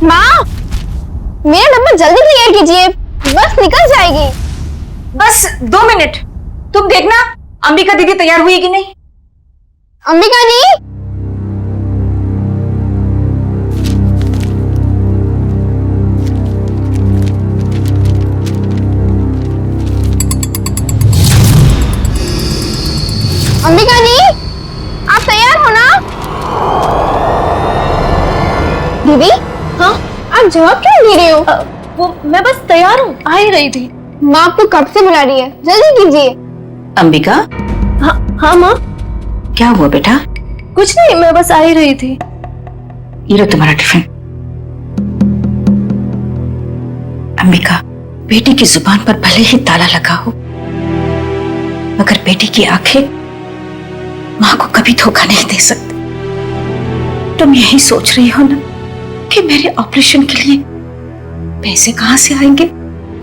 माँ, मेरा डब्बा जल्दी क्लियर कीजिए, बस निकल जाएगी। बस 2 मिनट, तुम देखना अंबिका दीदी तैयार हुई कि नहीं। अंबिका जी, अंबिका जी, आप तैयार हो ना? दीदी, हाँ, आप जवाब क्यों दे रही हो? वो मैं बस तैयार हूँ, आ ही रही थी। माँ आपको कब से बुला रही है, जल्दी कीजिए। अंबिका। हाँ माँ। क्या हुआ बेटा? कुछ नहीं, मैं बस आ ही रही थी। ये लो तुम्हारा टिफिन। अंबिका, बेटी की जुबान पर भले ही ताला लगा हो, मगर बेटी की आंखें माँ को कभी धोखा नहीं दे सकती। तुम यही सोच रही हो ना कि मेरे ऑपरेशन के लिए पैसे कहाँ से आएंगे?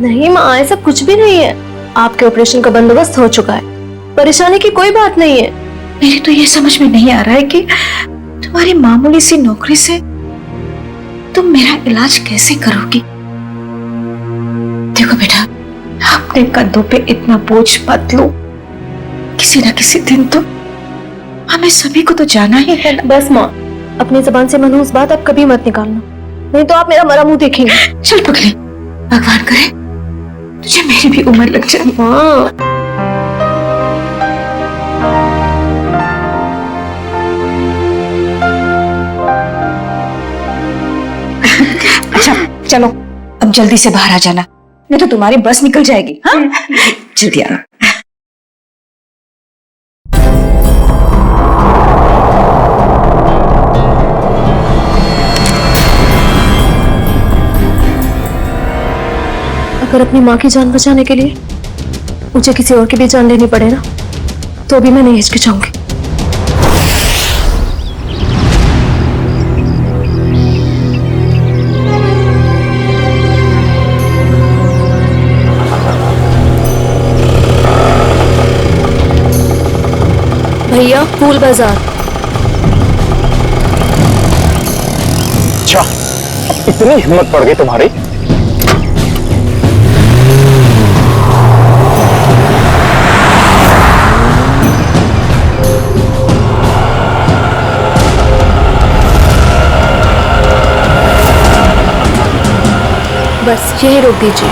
नहीं माँ, ऐसा कुछ भी नहीं है। आपके ऑपरेशन का बंदोबस्त हो चुका है, परेशानी की कोई बात नहीं है। मेरे तो ये समझ में नहीं आ रहा है कि तुम्हारी मामूली सी नौकरी से तुम मेरा इलाज कैसे करोगी। देखो बेटा, अपने कंधों पे इतना बोझ मत लो, किसी न किसी दिन तो हमें सभी को तो जाना ही है ना। बस माँ, अपनी जबान से मनहूस बात अब कभी मत निकालना, नहीं तो आप मेरा मरा मुंह देखेंगे। चल पगली, भगवान करे तुझे मेरी भी उम्र लग जाए। हाँ। अच्छा चलो, अब जल्दी से बाहर आ जाना, नहीं तो तुम्हारी बस निकल जाएगी। हाँ जल्दी आना। अगर अपनी माँ की जान बचाने के लिए मुझे किसी और की भी जान लेनी पड़े ना, तो भी मैं नहीं हिचकिचाऊंगी। भैया, फूल बाजार। अच्छा, इतनी हिम्मत पड़ गई तुम्हारी? बस यही रोक दीजिए।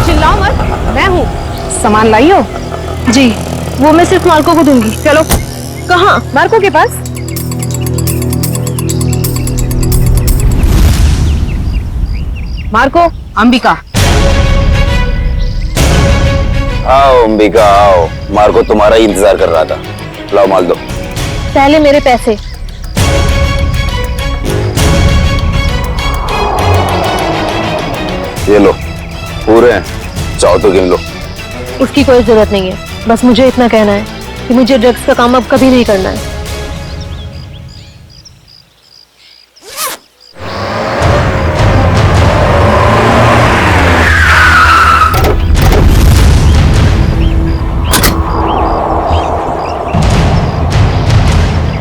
चिल्लाओ मत, मैं हूँ। सामान लाई हो? जी, वो मैं सिर्फ मार्को को दूंगी। चलो। कहाँ? मार्को के पास। मार्को, अंबिका। आओ अंबिका आओ, मार्को तुम्हारा ही इंतजार कर रहा था। लाओ माल दो। पहले मेरे पैसे। ये लो, पूरे हैं, चाहो तो गिन लो। उसकी कोई जरूरत नहीं है, बस मुझे इतना कहना है कि मुझे ड्रग्स का काम अब कभी नहीं करना है।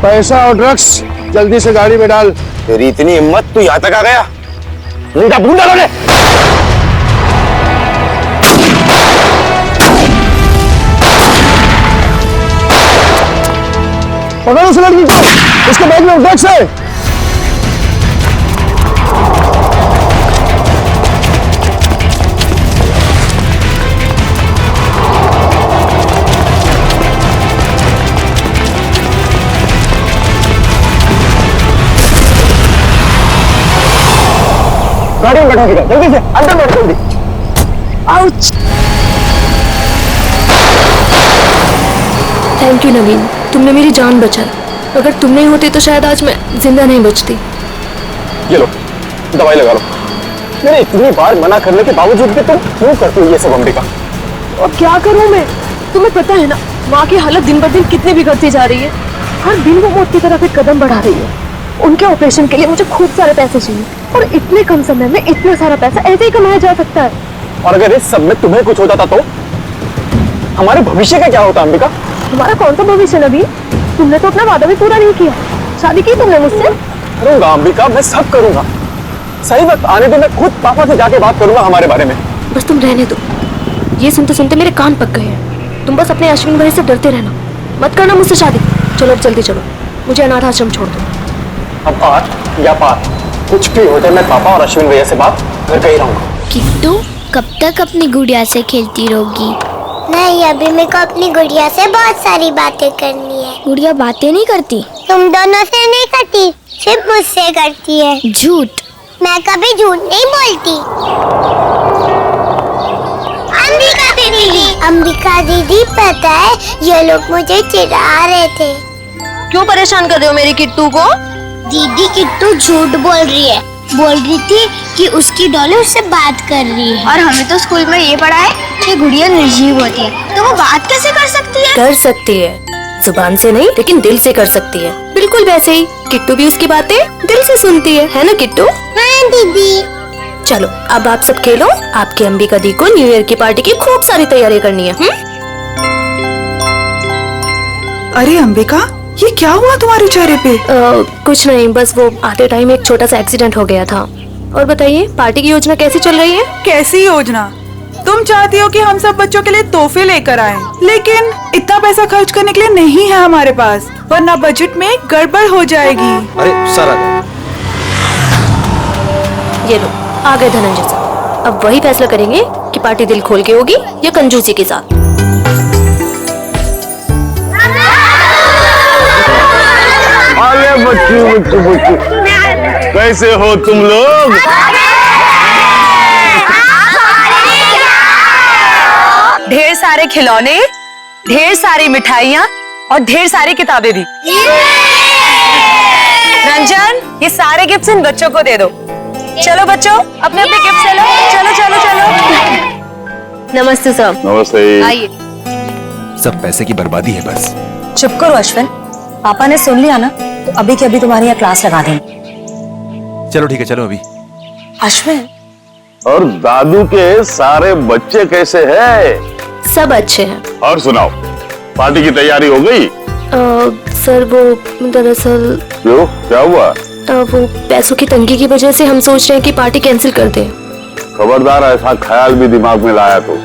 पैसा और ड्रग्स जल्दी से गाड़ी में डाल। तेरी इतनी हिम्मत, तू यहाँ तक आ गया? नहीं ढूंढ डालो ने। पकड़ो उस लड़की को, उसके बैग में ड्रग्स है। गाड़ी में बैठा के जल्दी से अंदर बैठ जल्दी। आउच। थैंक यू नवीन, तुमने मेरी जान बचाई। अगर तुम नहीं होते तो शायद आज मैं जिंदा नहीं बचती। ये लो, दवाई लगा लो। मैंने इतनी बार मना करने के बावजूद भी तुम क्यों करती हो ये सब अंबिका? और क्या करूं मैं? तुम्हें पता है ना, माँ की हालत दिन ब दिन कितनी बिगड़ती जा रही है। हर दिन वो मौत की तरफ एक कदम बढ़ा रही है। उनके ऑपरेशन के लिए मुझे खूब सारे पैसे चाहिए, और इतने कम समय में इतना सारा पैसा ऐसे ही कमाया जा सकता है। और अगर इस सब में तुम्हें कुछ हो जाता तो हमारे भविष्य का क्या होता अंबिका? हमारा कौन सा भविष्य नवीन? तुमने तो अपना वादा भी पूरा नहीं किया। शादी की तुमने मुझसे? करूंगा अंबिका, मैं सब करूंगा। सही वक्त आने दो, मैं खुद पापा से जाके बात करूंगा हमारे बारे में। बस तुम रहने दो, ये सुनते सुनते मेरे कान पक गए हैं। तुम बस अपने अश्विन भाई से डरते रहना, मत करना मुझसे शादी। चलो अब जल्दी चलो, मुझे अनाथ आश्रम छोड़ दो। अब आठ या पार कुछ भी हो जाए, मैं पापा और अश्विन भैया से बात करके ही रहूंगा। किट्टू कब तक अपनी गुड़िया से खेलती रहोगी? नहीं, अभी मेरे को अपनी गुड़िया से बहुत सारी बातें करनी है। गुड़िया बातें नहीं करती? तुम दोनों से नहीं करती, सिर्फ मुझसे करती है। झूठ। मैं कभी झूठ नहीं बोलती। अंबिका दीदी पता है, ये लोग मुझे चिढ़ा रहे थे। क्यों परेशान कर रहे हो मेरी किट्टू को? दीदी किट्टू झूठ बोल रही है, बोल रही थी कि उसकी डॉली उससे बात कर रही है। और हमें तो स्कूल में ये पढ़ा है कि गुड़िया निर्जीव होती है, तो वो बात कैसे कर सकती है? कर सकती है, जुबान से नहीं लेकिन दिल से कर सकती है। बिल्कुल वैसे ही किट्टू भी उसकी बातें दिल से सुनती है ना किट्टू? हाँ दीदी। चलो अब आप सब खेलो, आपकी अंबिका दी को न्यू ईयर की पार्टी की खूब सारी तैयारी करनी है। अरे अंबिका, ये क्या हुआ तुम्हारे चेहरे पे? कुछ नहीं, बस वो आते टाइम एक छोटा सा एक्सीडेंट हो गया था। और बताइए पार्टी की योजना कैसी चल रही है? कैसी योजना? तुम चाहती हो कि हम सब बच्चों के लिए तोहफे लेकर आएं, लेकिन इतना पैसा खर्च करने के लिए नहीं है हमारे पास, वरना बजट में गड़बड़ हो जाएगी। अरे सर ये लो आ गए धनंजय सर। अब वही फैसला करेंगे कि पार्टी दिल खोल के होगी या कंजूसी के साथ। अरे बच्चू कैसे हो तुम लोग? ढेर सारे खिलौने, ढेर सारी मिठाइयाँ और ढेर सारी किताबें भी। रंजन, ये सारे गिफ्ट्स इन बच्चों को दे दो। चलो बच्चों, अपने अपने गिफ्ट ले लो। चलो चलो चलो। नमस्ते सर। नमस्ते। आइए। सब पैसे की बर्बादी है बस। चुप करो अश्विन, पापा ने सुन लिया ना तो अभी के अभी तुम्हारी यहाँ क्लास लगा देंगे। चलो ठीक है, चलो अभी। अश्विन, और दादू के सारे बच्चे कैसे हैं? सब अच्छे हैं। और सुनाओ, पार्टी की तैयारी हो गई? सर वो दरअसल क्यों, क्या हुआ? वो पैसों की तंगी की वजह से हम सोच रहे हैं कि पार्टी कैंसिल कर दें। खबरदार ऐसा ख्याल भी दिमाग में लाया तो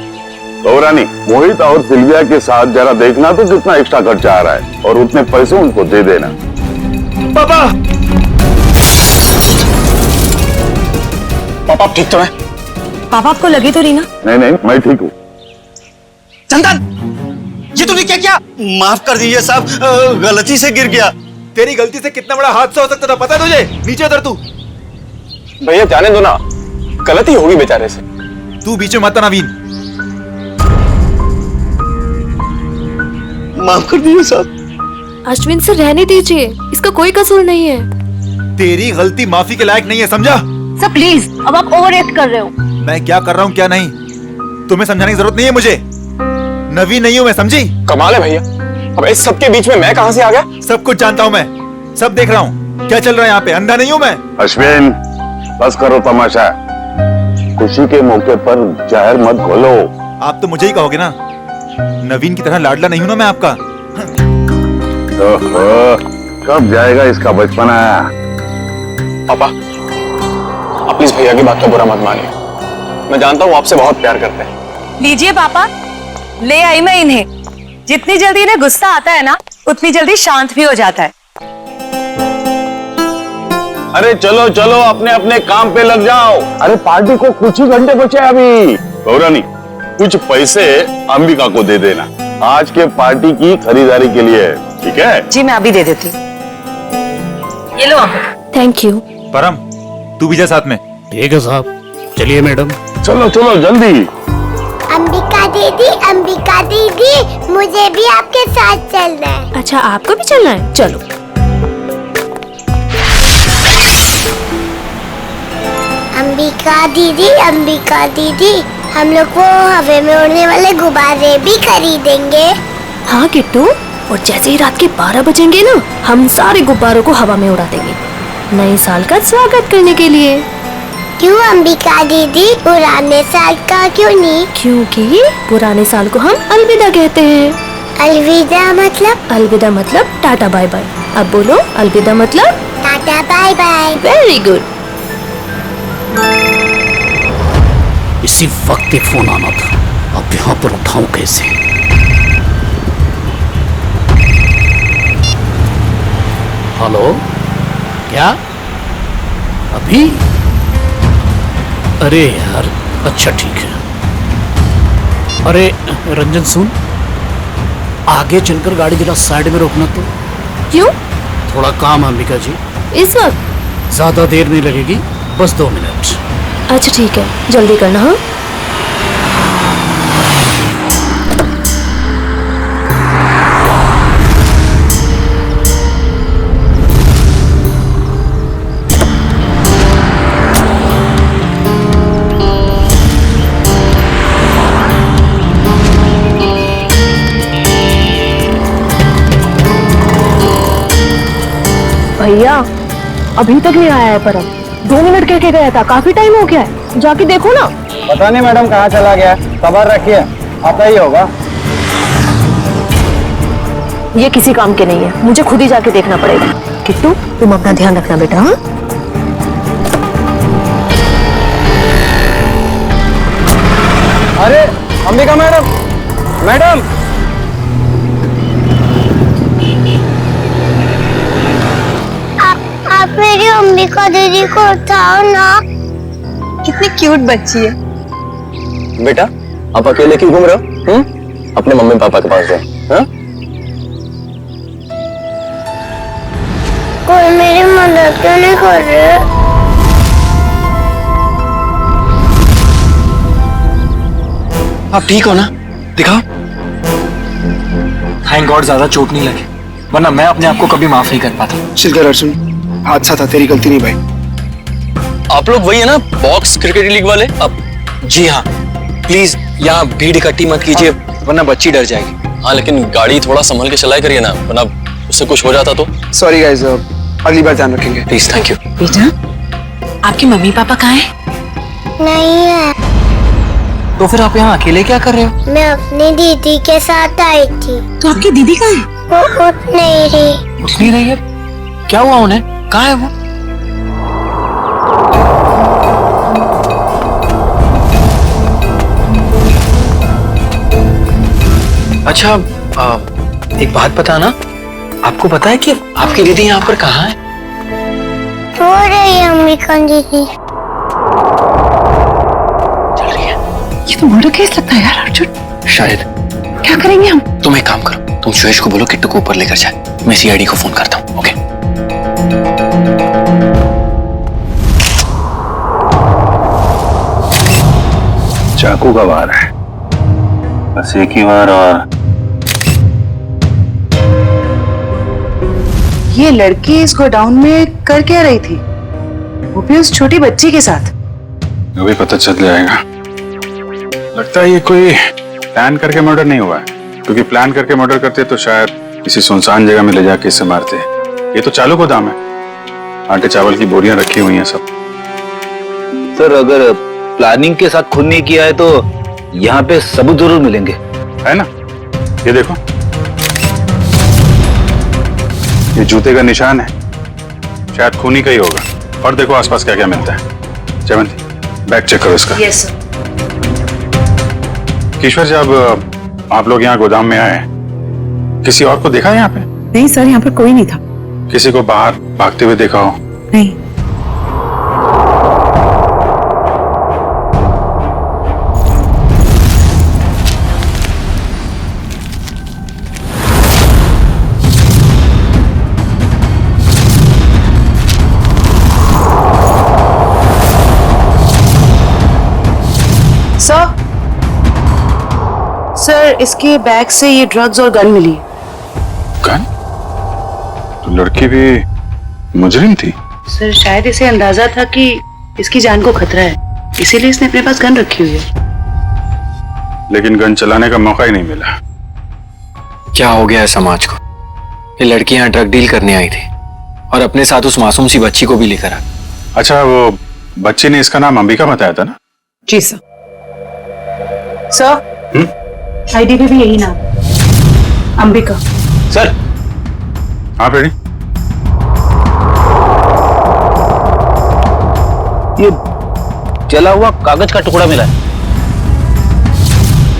गौरानी, मोहित और सिल्विया के साथ जरा देखना तो कितना एक्स्ट्रा खर्चा आ रहा है, और उतने पैसे उनको दे देना। पापा पापा ठीक तो है? पापा आपको लगी तो रही ना? नहीं नहीं, मैं ठीक हूँ। चंदन, ये तूने क्या किया? माफ कर दीजिए साहब, गलती से गिर गया। तेरी गलती से कितना बड़ा हादसा हो सकता था पता है तुझे? नीचे उतर तू। भैया जाने दो ना, गलती होगी बेचारे से। तू बीच में मत आना नवीन। माफ कर दीजिए साहब। अश्विन सर रहने दीजिए, इसका कोई कसूर नहीं है। तेरी गलती माफी के लायक नहीं है, समझा? सर प्लीज, अब आप ओवर रिएक्ट कर रहे हो। मैं क्या कर रहा हूँ क्या नहीं, तुम्हें समझाने की जरूरत नहीं है मुझे। नवीन नहीं हूँ मैं, समझी? कमाल है भैया, अब इस सब के बीच में मैं कहां से आ गया? सब कुछ जानता हूँ मैं, सब देख रहा हूँ क्या चल रहा है यहाँ पे। अंधा नहीं हूँ मैं। अश्विन, बस करो तमाशा। खुशी के मौके पर जहर मत घोलो। आप तो मुझे ही कहोगे ना, नवीन की तरह लाडला नहीं हूँ ना मैं आपका। ओहो, कब जाएगा इसका बचपना? पापा आप प्लीज भैया की बात का बुरा मत मानिए, मैं जानता हूँ आपसे बहुत प्यार करते हैं। लीजिए पापा, ले आई मैं इन्हें। जितनी जल्दी इन्हें गुस्सा आता है ना, उतनी जल्दी शांत भी हो जाता है। अरे चलो चलो, अपने अपने काम पे लग जाओ। अरे पार्टी को कुछ ही घंटे बचे अभी। गौरानी, कुछ पैसे अंबिका को दे देना, आज के पार्टी की खरीदारी के लिए, ठीक है? जी मैं अभी दे देती हूँ। ये लो आप। Thank you. परम, तू भी जा साथ में। ठीक है साहब, चलिए मैडम। चलो चलो जल्दी। अंबिका दीदी, मुझे भी आपके साथ चलना है। अच्छा आपको भी चलना है, चलो। अंबिका दीदी, हम लोग वो हवा में उड़ने वाले गुब्बारे भी खरीदेंगे। हाँ किट्टू, और जैसे ही रात के 12 बजेंगे ना, हम सारे गुब्बारों को हवा में उड़ा देंगे। नए साल का स्वागत करने के लिए। क्यों अंबिका दीदी, पुराने साल का क्यों नहीं? क्योंकि पुराने साल को हम अलविदा कहते हैं। अलविदा मतलब? अलविदा मतलब टाटा बाय बाय। अब बोलो अलविदा मतलब tata bye bye. Very good. इसी वक्त एक फोन आना था, अब यहाँ पर उठाऊं कैसे? हेलो, क्या अभी? अरे यार, अच्छा ठीक है। अरे रंजन सुन, आगे चलकर गाड़ी जरा साइड में रोकना तो। क्यों? थोड़ा काम है अंबिका जी। इस वक्त? ज्यादा देर नहीं लगेगी, बस 2 मिनट। अच्छा ठीक है, जल्दी करना। हाँ भैया, अभी तक नहीं आया है परम। 2 मिनट कह के गया था, काफी टाइम हो गया है, जाके देखो ना। पता नहीं मैडम कहाँ चला गया, खबर रखिए, आता ही होगा। ये किसी काम के नहीं है, मुझे खुद ही जाके देखना पड़ेगा। किट्टू, तुम अपना ध्यान रखना बेटा। हाँ अरे अंबिका मैडम, मैडम आप मेरी अंबिका दीदी को उठाओ ना। कितनी क्यूट बच्ची है। बेटा, आप अकेले क्यों घूम रहे हो? अपने मम्मी पापा के पास जाओ। कोई मेरी मदद क्यों नहीं कर रहे? आप ठीक हो ना? दिखाओ। थैंक गॉड ज्यादा चोट नहीं लगी, वरना मैं अपने आप को कभी माफ नहीं कर पाता। चिल कर अर्जुन, हादसा था, तेरी गलती नहीं भाई। आप लोग वही है ना, बॉक्स क्रिकेट लीग वाले? अब जी हाँ, प्लीज यहाँ भीड़ इकट्ठी मत कीजिए, वरना बच्ची डर जाएगी। हाँ, लेकिन गाड़ी थोड़ा संभल के चलाया करिए ना, वरना उससे कुछ हो जाता तो। सॉरी गाइस, अगली बार ध्यान रखेंगे। Please, thank you. बेटा, आपके मम्मी पापा कहाँ हैं? नहीं है। तो फिर आप यहाँ अकेले क्या कर रहे हो? मैं अपनी दीदी के साथ आई थी। तो आपकी दीदी कहाँ है? वो उठ नहीं रही। उठ नहीं रही है? क्या हुआ उन्हें? कहाँ है वो? अच्छा, एक बात बताना, आपको पता है कि आपकी दीदी यहाँ पर कहाँ है? रो रही है अंबिका दीदी। चल रही है? ये तो मर्डर केस लगता है यार अर्जुन। शायद। क्या करेंगे हम? तुम एक काम करो, तुम सुरेश को बोलो किट्टू को ऊपर लेकर जाए, मैं सीआईडी को फोन करता हूँ। ओके? चाकू का वार है, बस एक ही बार। और ये लड़की इस गोडाउन में कर क्या रही थी, वो भी उस छोटी बच्ची के साथ? अभी पता चल जाएगा। लगता है ये कोई प्लान करके मर्डर नहीं हुआ है, क्योंकि प्लान करके मर्डर करते तो शायद किसी सुनसान जगह में ले जाके इसे मारते। ये तो चालू गोदाम है, आटे चावल की बोरियां रखी हुई हैं सब। सर, अगर प्लानिंग के साथ खून नहीं किया है तो यहाँ पे सबूत जरूर मिलेंगे, है ना? ये देखो, ये जूते का निशान है, शायद खूनी का ही होगा। और देखो आसपास क्या क्या मिलता है। जयवंती, बैग चेक करो इसका। Yes sir. ईश्वर, जब आप लोग यहाँ गोदाम में आए, किसी और को देखा यहाँ पे? नहीं सर, यहाँ पर कोई नहीं था। किसी को बाहर भागते हुए देखा हो? नहीं। सर, इसके बैग से ये ड्रग्स और गन मिली। गन? तो लड़की भी मुजरिम थी? सर, शायद इसे अंदाजा था कि इसकी जान को खतरा है, इसीलिए इसने अपने पास गन रखी हुई है। लेकिन गन चलाने का मौका ही नहीं मिला। क्या हो गया है समाज को? ये लड़की यहाँ ड्रग डील करने आई थी, और अपने साथ उस मासूम सी बच्ची को भी लेकर आ। अच्छा, वो बच्ची ने इसका नाम अंबिका बताया था ना? जी सर। सर आईडी पे भी यही नाम, अंबिका। सर। हाँ बेटी। ये जला हुआ कागज का टुकड़ा मिला है,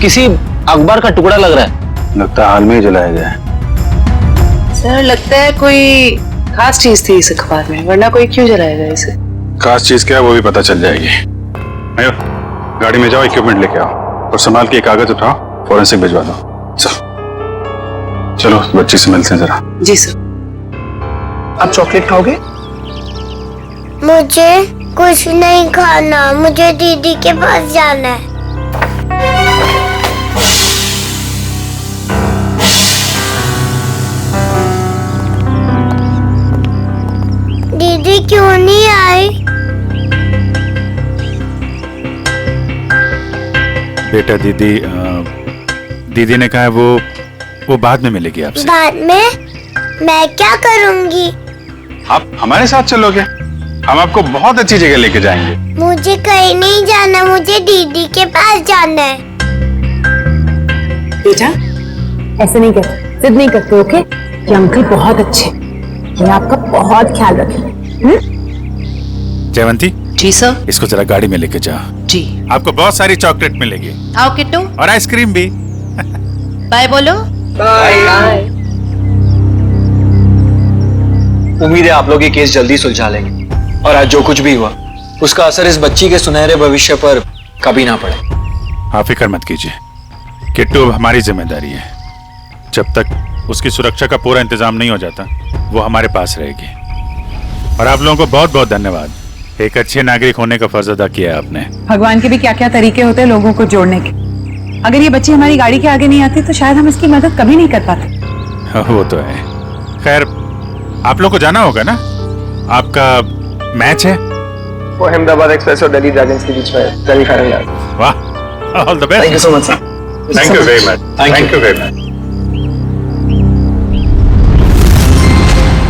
किसी अखबार का टुकड़ा लग रहा है। लगता है हाल में ही जलाया गया है। सर लगता है कोई खास चीज थी इस अखबार में, वरना कोई क्यों जलाएगा इसे। खास चीज क्या है वो भी पता चल जाएगी। आयो, गाड़ी में जाओ, इक्विपमेंट लेके आओ और संभाल के कागज उठाओ, फॉरेंसिक भिजवा दो। चलो बच्ची से मिलते हैं जरा। जी सर। आप चॉकलेट खाओगे? मुझे कुछ नहीं खाना, मुझे दीदी के पास जाना है। दीदी क्यों नहीं आई? बेटा दीदी ने कहा है वो बाद में मिलेगी आपसे। बाद में? मैं क्या करूंगी? आप हमारे साथ चलोगे, हम आपको बहुत अच्छी जगह लेके जाएंगे। मुझे कहीं नहीं जाना, मुझे दीदी के पास जाना है। बेटा ऐसे नहीं करते, जिद नहीं करते, ओके? ये अंकल बहुत अच्छे, ये आपका बहुत ख्याल रखेंगे। जयवंती। जी सर। इसको जरा गाड़ी में लेके जाओ। जी। आपको बहुत सारी चॉकलेट मिलेगी। आओ किट्टू, और आइसक्रीम भी। बाय बोलो। बाय। उम्मीद है आप लोग ये केस जल्दी सुलझा लेंगे और आज जो कुछ भी हुआ उसका असर इस बच्ची के सुनहरे भविष्य पर कभी ना पड़े। आप फिक्र मत कीजिए, किट्टू अब हमारी जिम्मेदारी है। जब तक उसकी सुरक्षा का पूरा इंतजाम नहीं हो जाता वो हमारे पास रहेगी। और आप लोगों को बहुत बहुत धन्यवाद, एक अच्छे नागरिक होने का फर्ज अदा किया है आपने। भगवान के भी क्या क्या तरीके होते हैं लोगों को जोड़ने के। अगर ये बच्ची हमारी गाड़ी के आगे नहीं आती तो शायद हम इसकी मदद कभी नहीं कर पाते। वो तो है। खैर आप लोग को जाना होगा ना, आपका मैच है। वो अहमदाबाद एक्सप्रेस और दिल्ली ड्रैगन्स के बीच में सेमीफाइनल है। वाह, all the best. Thank you so much sir. Thank you very much. Thank you very much.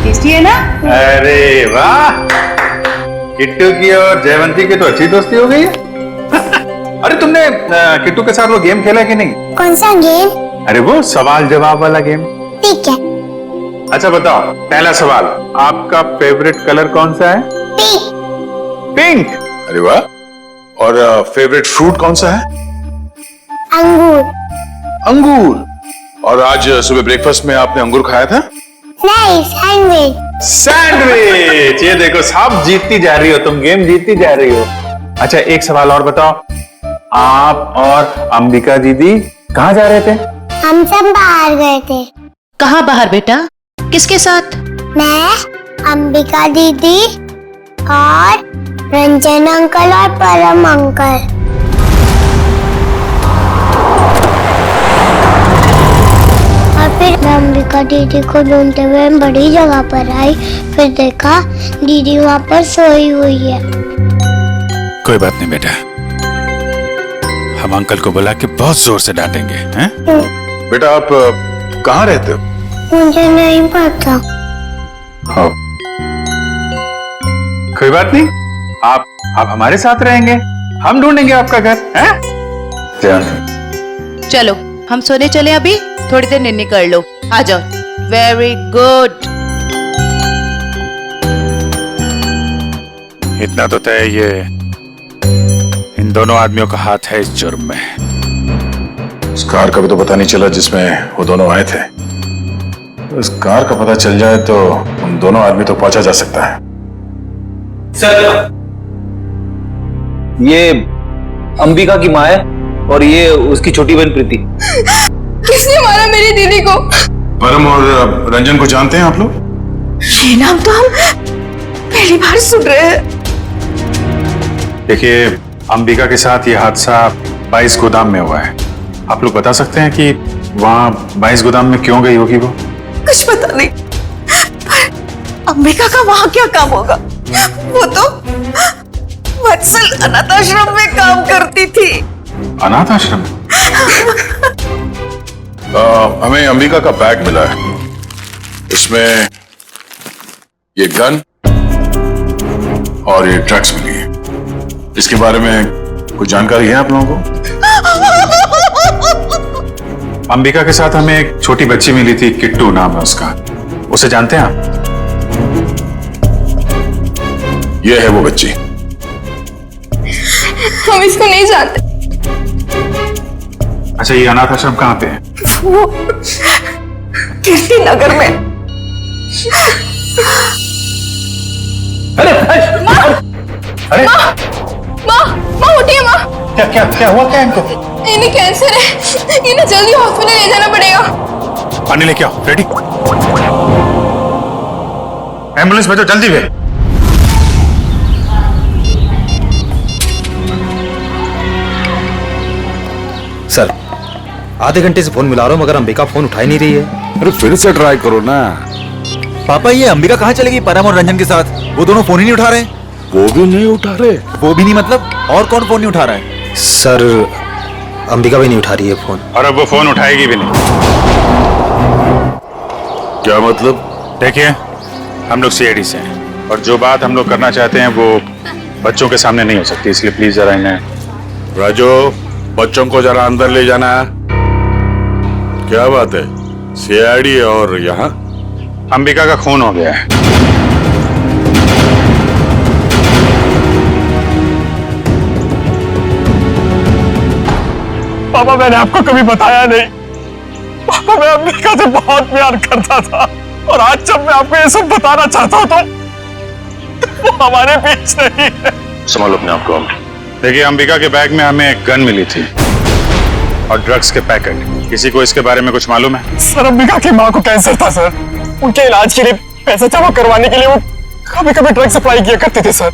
Tasty है ना? अरे वाह, किट्टू की और जयवंती की तो अच्छी दोस्ती हो गई है। अरे तुमने किट्टू के साथ वो गेम खेला है कि नहीं? कौन सा गेम? अरे वो सवाल जवाब वाला गेम। ठीक है। अच्छा बताओ, पहला सवाल, आपका फेवरेट कलर कौन सा है? पिंक। अरे वाह। और फेवरेट फ्रूट कौन सा है? अंगूर। अंगूर। और आज सुबह ब्रेकफास्ट में आपने अंगूर खाया था? नहीं, सैंडविच। सैंडविच। ये देखो, सब जीतती जा रही हो, तुम गेम जीतती जा रही हो। अच्छा एक सवाल और बताओ, आप और अंबिका दीदी कहाँ जा रहे थे? हम सब बाहर गए थे। कहाँ बाहर बेटा? किसके साथ? मैं, अंबिका दीदी और रंजन अंकल और परम अंकल। और फिर मैं अंबिका दीदी को ढूंढते हुए बड़ी जगह पर आई, फिर देखा दीदी वहाँ पर सोई हुई है। कोई बात नहीं बेटा, हम अंकल को बुला के बहुत जोर से डांटेंगे, हैं? बेटा आप कहाँ रहते हो? मुझे नहीं पता। हाँ। कोई बात नहीं, आप हमारे साथ रहेंगे, हम ढूंढेंगे आपका घर, हैं? चलो हम सोने चले, अभी थोड़ी देर निन्नी कर लो, आ जाओ। Very good. इतना तो तय, ये इन दोनों आदमियों का हाथ है इस जुर्म में। उस कार का भी तो पता नहीं चला जिसमें वो दोनों आए थे। उस कार का पता चल जाए तो उन दोनों आदमी तो पहुंचा जा सकता है। सर, ये अंबिका की माँ है और ये उसकी छोटी बहन प्रीति। किसने मारा मेरी दीदी को? परम और रंजन को जानते हैं आप लोग? ये नाम तो हम पहली बार सुन रहे हैं। देखिए, अंबिका के साथ ये हादसा 22 गोदाम में हुआ है। आप लोग बता सकते हैं कि वहाँ 22 गोदाम में क्यों गई होगी वो? कुछ पता नहीं, पर अंबिका का वहाँ क्या काम होगा? वो तो वत्सल अनाथ आश्रम में काम करती थी। अनाथ आश्रम? हमें अंबिका का बैग मिला है, इसमें ये गन और ये ड्रग्स मिली है। इसके बारे में कुछ जानकारी है आप लोगों को? अंबिका के साथ हमें एक छोटी बच्ची मिली थी, किट्टू नाम है उसका। उसे जानते हैं आप? ये है वो बच्ची। हम इसको नहीं जानते। अच्छा, ये अनाथ आश्रम कहाँ पे है? वो कीर्ति नगर में। अरे अरे माँ उठिए माँ। क्या हुआ क्या इनको? इन्हें कैंसर है, इन्हें जल्दी हॉस्पिटल ले जाना पड़ेगा। पानी लेके आओ। रेडी? एम्बुलेंस भेजो जल्दी वे। सर, आधे घंटे से फोन मिला रहा हूँ मगर अंबिका फोन उठा ही नहीं रही है। अरे फिर से ट्राई करो ना। पापा, ये अंबिका कहाँ चलेगी परम और रंजन के साथ? वो दोनों फोन ही नहीं उठा रहे। वो भी नहीं उठा रहे? वो भी नहीं मतलब और कौन फोन नहीं उठा रहा है? सर, अंबिका भी नहीं उठा रही है फोन। और अब वो फोन उठाएगी भी नहीं। क्या मतलब? देखिए, हम लोग सीआईडी से हैं और जो बात हम लोग करना चाहते हैं वो बच्चों के सामने नहीं हो सकती, इसलिए प्लीज जरा इन्हें। राजू, बच्चों को जरा अंदर ले जाना। क्या बात है? सीआईडी और यहाँ? अंबिका का खून हो गया है। पापा, मैंने आपको कभी बताया नहीं। पापा, मैं अंबिका से बहुत प्यार करता था और आज जब मैं आपको ये सब बताना चाहता हूँ तो वो हमारे बीच नहीं है। संभालो अपने आप को। देखिए, अंबिका के बैग में हमें एक गन मिली थी और ड्रग्स के पैकेट। किसी को इसके बारे में कुछ मालूम है? सर, अंबिका की माँ को कैंसर था सर। उनके इलाज के लिए पैसा जमा करवाने के लिए वो कभी कभी ड्रग सप्लाई किया करते थे सर।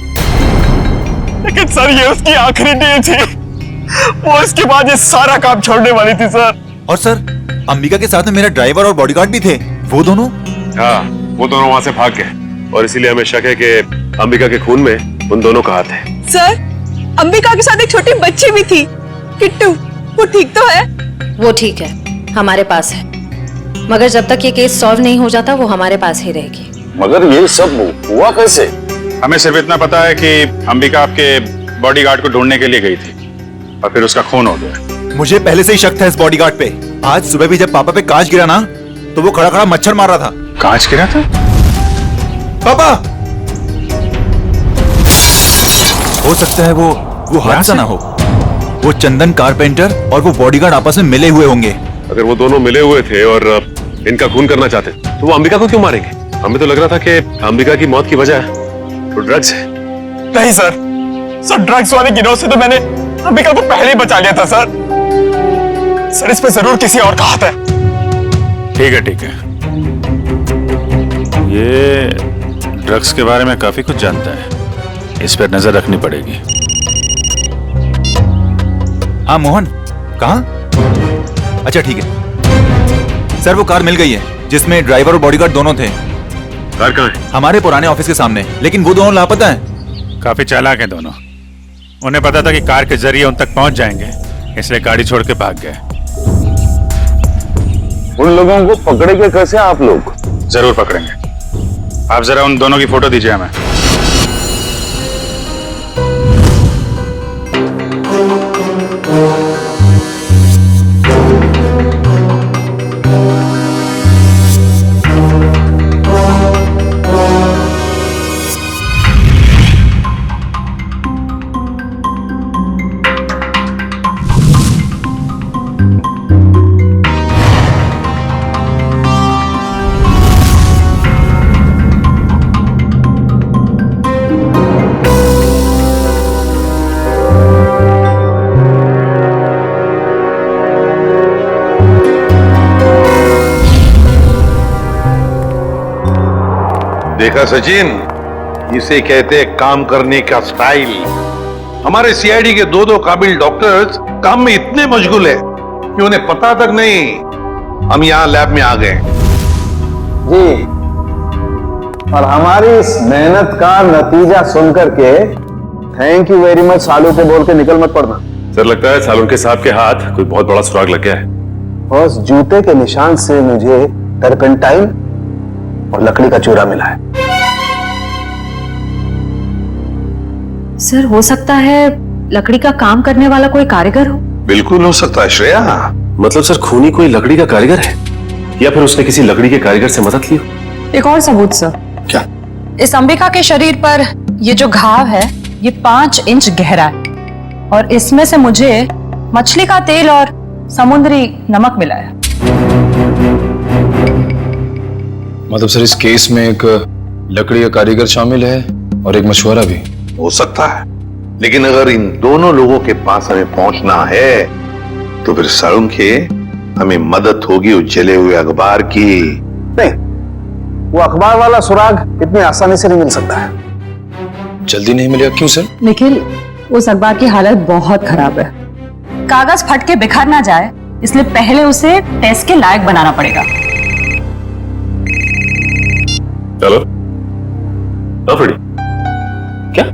लेकिन सर, ये उसकी आखिरी डे थी। वो इसके बाद ये सारा काम छोड़ने वाली थी सर। और सर, अंबिका के साथ में मेरा ड्राइवर और बॉडीगार्ड भी थे। वो दोनों? हाँ, वो दोनों वहाँ से भाग गए और इसीलिए हमें शक है कि अंबिका के खून में उन दोनों का हाथ है। सर, अंबिका के साथ एक छोटी बच्ची भी थी, किट्टू। वो ठीक तो है? वो ठीक है, हमारे पास है। मगर जब तक ये केस सॉल्व नहीं हो जाता वो हमारे पास ही रहेगी। मगर ये सब हुआ कैसे? हमें सिर्फ इतना पता है कि अंबिका आपके बॉडीगार्ड को ढूंढने के लिए गई थी और फिर उसका खून हो गया। मुझे पहले से ही शक था इस बॉडीगार्ड पे। आज सुबह भी जब पापा पे कांच गिरा ना, तो वो खड़ा खड़ा मच्छर मार रहा था। कांच गिरा था? पापा, हो सकता है वो हादसा ना हो। वो चंदन कारपेंटर और वो बॉडीगार्ड आपस में मिले हुए होंगे। अगर वो दोनों मिले हुए थे और इनका खून करना चाहते तो वो अंबिका को क्यों मारेंगे? हमें तो लग रहा था कि अंबिका की मौत की वजह तो ड्रग्स है। नहीं सर, ड्रग्स वाले गिरोह से तो मैंने अंबिका को पहले ही बचा लिया था सर। सर, इस पे जरूर किसी और का हाथ है। ठीक है, ठीक है। ये ड्रग्स के बारे में काफी कुछ जानता है, इस पर नजर रखनी पड़ेगी। हाँ मोहन, कहाँ? अच्छा ठीक है सर, वो कार मिल गई है जिसमें ड्राइवर और बॉडीगार्ड दोनों थे। कार कहाँ है? हमारे पुराने ऑफिस के सामने, लेकिन वो दोनों लापता हैं। काफी चालाक हैं दोनों। उन्हें पता था कि कार के जरिए उन तक पहुंच जाएंगे, इसलिए गाड़ी छोड़ के भाग गए। उन लोगों को पकड़ेंगे कैसे आप लोग? जरूर पकड़ेंगे। आप जरा उन दोनों की फोटो दीजिए हमें। देखा सचिन, इसे कहते हैं काम करने का स्टाइल। हमारे सीआईडी के दो काबिल डॉक्टर्स काम में इतने मशगूल है कि उन्हें पता तक नहीं हम यहाँ लैब में आ गए। जी, और हमारी इस मेहनत का नतीजा सुनकर के थैंक यू वेरी मच सालू के बोल के निकल मत पड़ना। सर, लगता है सालुंके साहब के हाथ कोई बहुत बड़ा सुराग लग गया है। उस जूते के निशान से मुझे टर्पेंटाइन और लकड़ी का चूरा मिला है। सर हो सकता है लकड़ी का काम करने वाला कोई कारीगर हो। बिल्कुल हो सकता है श्रेया। मतलब सर खूनी कोई लकड़ी का कारीगर है या फिर उसने किसी लकड़ी के कारीगर से मदद ली हो? एक और सबूत सर। क्या? इस अंबिका के शरीर पर ये जो घाव है ये 5 इंच गहरा है और इसमें से मुझे मछली का तेल और समुद्री नमक मिला है। मतलब सर इस केस में एक लकड़ी का कारीगर शामिल है और एक मशवरा भी हो सकता है, लेकिन अगर इन दोनों लोगों के पास हमें पहुंचना है तो फिर सारुण के हमें मदद होगी उस जले हुए अखबार की। नहीं, वो अखबार वाला सुराग इतनी आसानी से नहीं मिल सकता है। जल्दी नहीं मिलेगा क्यों सर? निखिल, उस अखबार की हालत बहुत खराब है। कागज फट के बिखर ना जाए इसलिए पहले उसे टेस्ट के लायक बनाना पड़ेगा। चलो फ्रेडी, क्या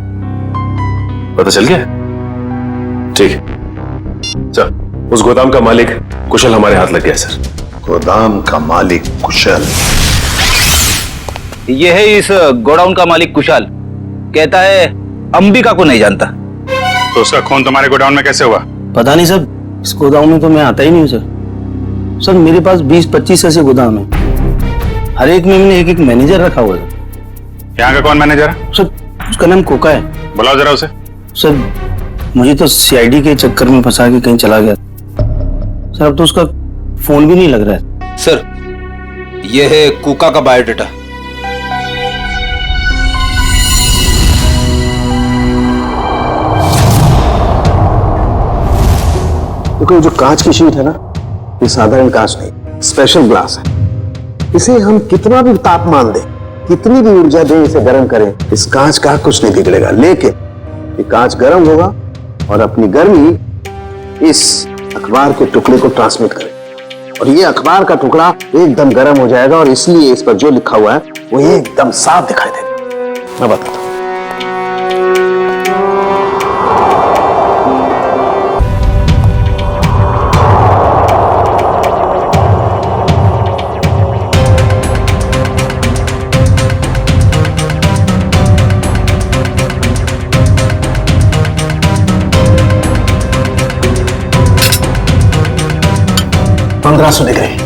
पता चल गया? ठीक है, चल उस गोदाम का मालिक कुशल हमारे हाथ लग गया सर। गोदाम का मालिक कुशल? ये है इस गोडाउन का मालिक कुशाल, कहता है अंबिका को नहीं जानता। तो उसका खून तुम्हारे गोडाउन में कैसे हुआ? पता नहीं सर, इस गोदाम में तो मैं आता ही नहीं हूँ सर। सर मेरे पास 20-25 ऐसे गोदाम है, हर एक में मैंने एक मैनेजर रखा हुआ है। यहाँ का कौन मैनेजर है? सर उसका नाम कोका है। बुलाओ जरा उसे। सर मुझे तो सीआईडी के चक्कर में फंसा के कहीं चला गया सर, अब तो उसका फोन भी नहीं लग रहा है। सर ये है कुका का बायोडाटा। देखो जो कांच की शीट है ना, ये साधारण कांच नहीं, स्पेशल ग्लास है। इसे हम कितना भी तापमान दें, कितनी भी ऊर्जा दें, इसे गर्म करें, इस कांच का कुछ नहीं बिगड़ेगा। लेकिन ये कांच गर्म होगा और अपनी गर्मी इस अखबार के टुकड़े को ट्रांसमिट करेगा और ये अखबार का टुकड़ा एकदम गर्म हो जाएगा और इसलिए इस पर जो लिखा हुआ है वो एकदम साफ दिखाई देगा। मैं बताता हूं। $1500 दिख रहे।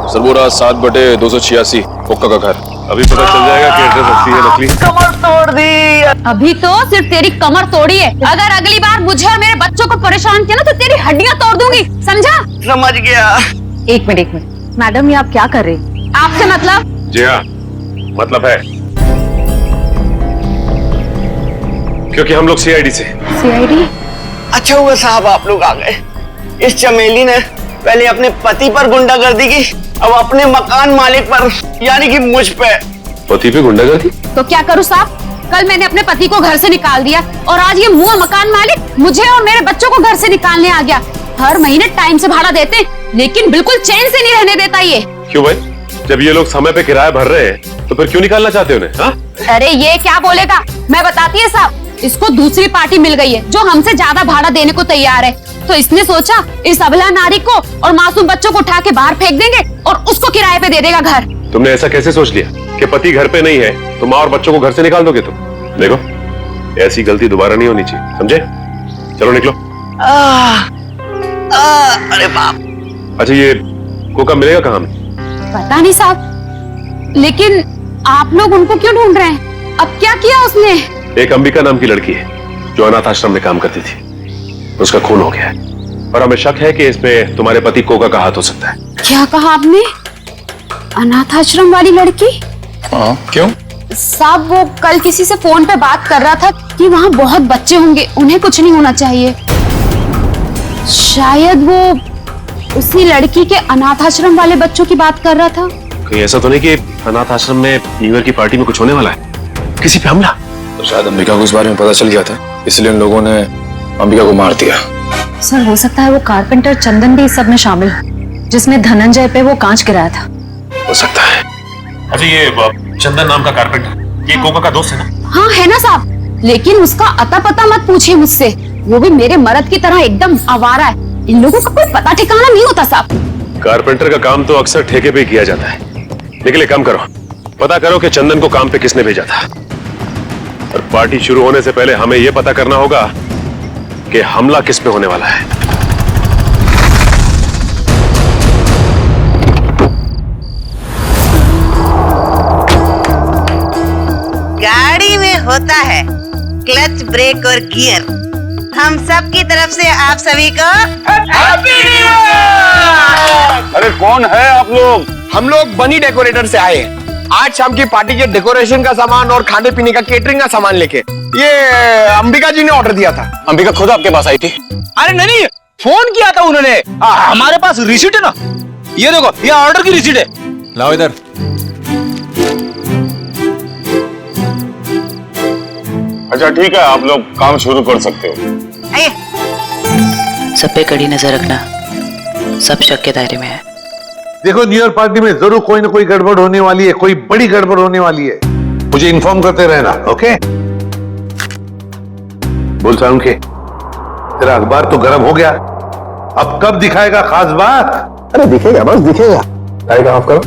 सर वो रहा 7/286 कोका का घर। अभी पता चल जाएगा कि एड्रेस असली है नकली। कमर तोड़ दी। अभी तो सिर्फ तेरी कमर तोड़ी है, अगर अगली बार मुझे और मेरे बच्चों को परेशान किया ना तो तेरी हड्डियां तोड़ दूंगी, समझा? समझ गया। एक मिनट मैडम, ये आप क्या कर रहे? आपसे मतलब? जी हाँ, मतलब है, क्योंकि हम लोग सीआईडी से। सीआईडी? अच्छा हुआ साहब आप लोग आ गए। इस चमेली ने पहले अपने पति पर गुंडागर्दी की, अब अपने मकान मालिक पर, यानी कि मुझ पे। पति पे गुंडागर्दी? तो क्या करूं साहब? कल मैंने अपने पति को घर से निकाल दिया और आज ये मुंह मकान मालिक मुझे और मेरे बच्चों को घर से निकालने आ गया। हर महीने टाइम से भाड़ा देते लेकिन बिल्कुल चैन से नहीं रहने देता ये। क्यों भाई? जब ये लोग समय पे किराया भर रहे हैं तो फिर क्यों निकालना चाहते हो उन्हें? हाँ? अरे ये क्या बोलेगा, मैं बताती है साहब, इसको दूसरी पार्टी मिल गई है जो हमसे ज्यादा भाड़ा देने को तैयार है, तो इसने सोचा इस अबला नारी को और मासूम बच्चों को उठा के बाहर फेंक देंगे और उसको किराए पे दे देगा घर। तुमने ऐसा कैसे सोच लिया कि पति घर पे नहीं है तो माँ और बच्चों को घर से निकाल दोगे तुम? देखो ऐसी गलती दोबारा नहीं होनी चाहिए, समझे? चलो निकलो। अरे बाप। अच्छा ये कोका मिलेगा कहाँ में? पता नहीं साहब, लेकिन आप लोग उनको क्यों ढूंढ रहे हैं? अब क्या किया उसने? एक अंबिका नाम की लड़की है जो अनाथ आश्रम में काम करती थी, उसका खून हो गया है और हमें शक है कि इसमें तुम्हारे पति कोका का हाथ हो सकता है। क्या कहा आपने? अनाथ आश्रम वाली लड़की? हाँ, क्यों? साहब वो कल किसी से फोन पे बात कर रहा था कि वहाँ बहुत बच्चे होंगे, उन्हें कुछ नहीं होना चाहिए। शायद वो उसी लड़की के अनाथ आश्रम वाले बच्चों की बात कर रहा था। कहीं ऐसा तो नहीं कि अनाथ आश्रम में न्यू ईयर की पार्टी में कुछ होने वाला है, किसी पे हमला? तो शायद अंबिका को इस बारे में पता चल गया था, इसलिए उन लोगों ने अंबिका को मार दिया। सर हो सकता है वो कारपेंटर चंदन भी इस सब में शामिल हो, जिसने धनंजय पे वो कांच गिराया था। हो सकता है। अच्छा ये चंदन नाम का कारपेंटर ये कोका का दोस्त है ना? हाँ है ना साहब, लेकिन उसका अता पता मत पूछिए मुझसे, वो भी मेरे मर्द की तरह एकदम आवारा है। इन लोगों का कोई पता ठिकाना नहीं होता साहब। कारपेंटर का काम तो अक्सर ठेके पे किया जाता है, निकले, काम करो, पता करो कि चंदन को काम पे किसने भेजा था। और पार्टी शुरू होने से पहले हमें यह पता करना होगा कि हमला किस पे होने वाला है। गाड़ी में होता है क्लच, ब्रेक और गियर। हम सब की तरफ से आप सभी को हैप्पी न्यू ईयर। अरे कौन है आप लोग? हम लोग बनी डेकोरेटर से आए हैं आज शाम की पार्टी के डेकोरेशन का सामान और खाने पीने का केटरिंग का सामान लेके। ये अंबिका जी ने ऑर्डर दिया था। अंबिका खुद आपके पास आई थी? अरे नहीं, फोन किया था उन्होंने। हमारे पास रिसीट है ना, ये देखो, ये ऑर्डर की रिसीट है। लाओ इधर। अच्छा ठीक है, आप लोग काम शुरू कर सकते हो। सब पे कड़ी नजर रखना, सब शक के दायरे में है। देखो, न्यू ईयर पार्टी में जरूर कोई ना कोई गड़बड़ होने वाली है, कोई बड़ी गड़बड़ होने वाली है। मुझे इन्फॉर्म करते रहना, ओके? बोल साउंड के, तेरा अखबार तो गर्म हो गया, अब कब दिखाएगा खास बात? अरे दिखेगा, बस दिखेगा। लाइट ऑफ करो।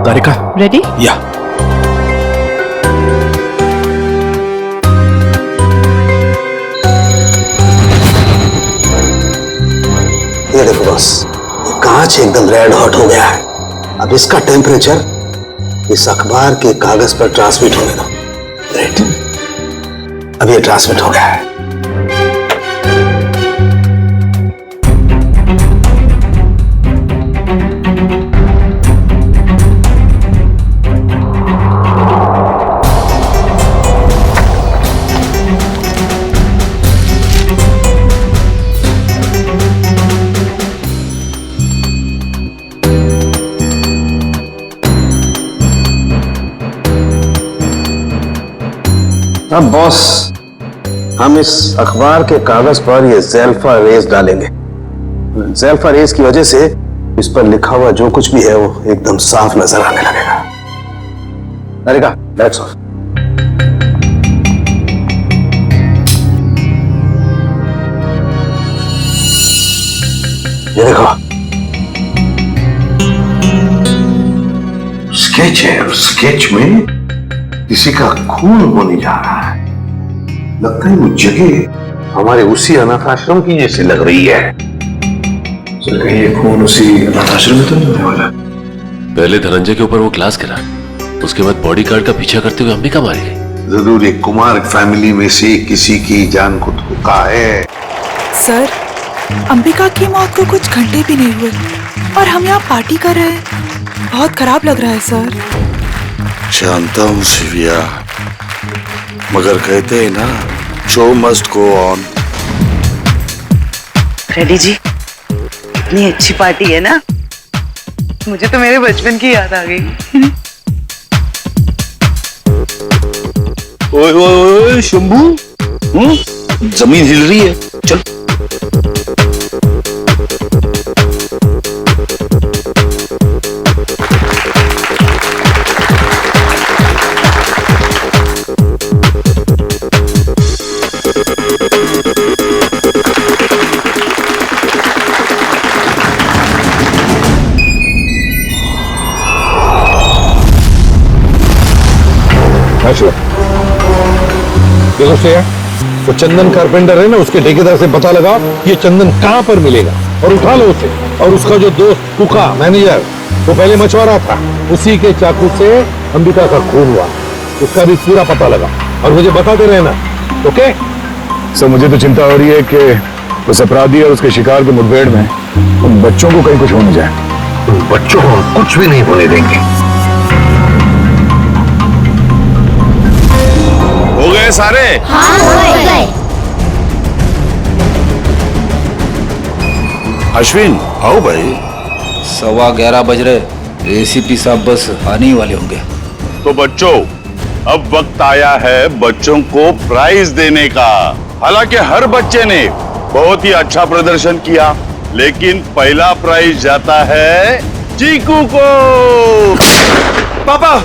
तारिका रेडी? या ये देखो बॉस, ये कांच एकदम रेड हॉट हो गया है। अब इसका टेम्परेचर इस अखबार के कागज पर ट्रांसमिट होने दो। ग्रेट, अब ये ट्रांसमिट हो गया है। अब बॉस, हम इस अखबार के कागज पर ये ज़ेल्फा रेस डालेंगे। ज़ेल्फा रेस की वजह से इस पर लिखा हुआ जो कुछ भी है वो एकदम साफ नजर आने लगेगा। तारिका, दैट्स ऑल। ये देखो, स्केच है, और स्केच में किसी का खून होने जा रहा है। लगता है वो जगह हमारे उसी अनाथ आश्रम की जैसी लग रही है। चल, कहीं ये खून उसी अनाथ आश्रम में तो नहीं होने वाला? पहले धनंजय के ऊपर वो क्लास करा, उसके बाद बॉडीगार्ड का पीछा करते हुए अंबिका मारी गई। जरूर एक कुमार फैमिली में से किसी की जान को धोखा है। सर, अंबिका की मौत को कुछ घंटे भी नहीं हुए और हम यहाँ पार्टी कर रहे हैं। बहुत खराब लग रहा है सर। जानता हूँ शिविया, मगर कहते हैं ना, show must go on. Reddy ji, इतनी अच्छी पार्टी है ना, मुझे तो मेरे बचपन की याद आ गई। ओए ओए शंभू, जमीन हिल रही है, चल। देखो शेर, वो चंदन कारपेंटर है ना, उसके ठेकेदार से पता लगाओ ये चंदन कहाँ पर मिलेगा और उठा लो उसे। और उसका जो दोस्त कुका मैनेजर, वो पहले मछुआरा था, उसी के चाकू से अंबिका का खून हुआ। उसका भी पूरा पता लगा और मुझे बताते रहना, ओके? सर, मुझे तो चिंता हो रही है कि उस अपराधी और उसके शिकार के मुठभेड़ में उन बच्चों को कहीं कुछ हो न जाए। उन बच्चों को हम कुछ भी नहीं होने देंगे। हो गए सारे? हाँ, हो गए। अश्विन, आओ भाई। 11:15 बज रहे, एसीपी साहब बस आने ही वाले होंगे। तो बच्चों, अब वक्त आया है बच्चों को प्राइज देने का। हालांकि हर बच्चे ने बहुत ही अच्छा प्रदर्शन किया, लेकिन पहला प्राइज जाता है चीकू को। पापा,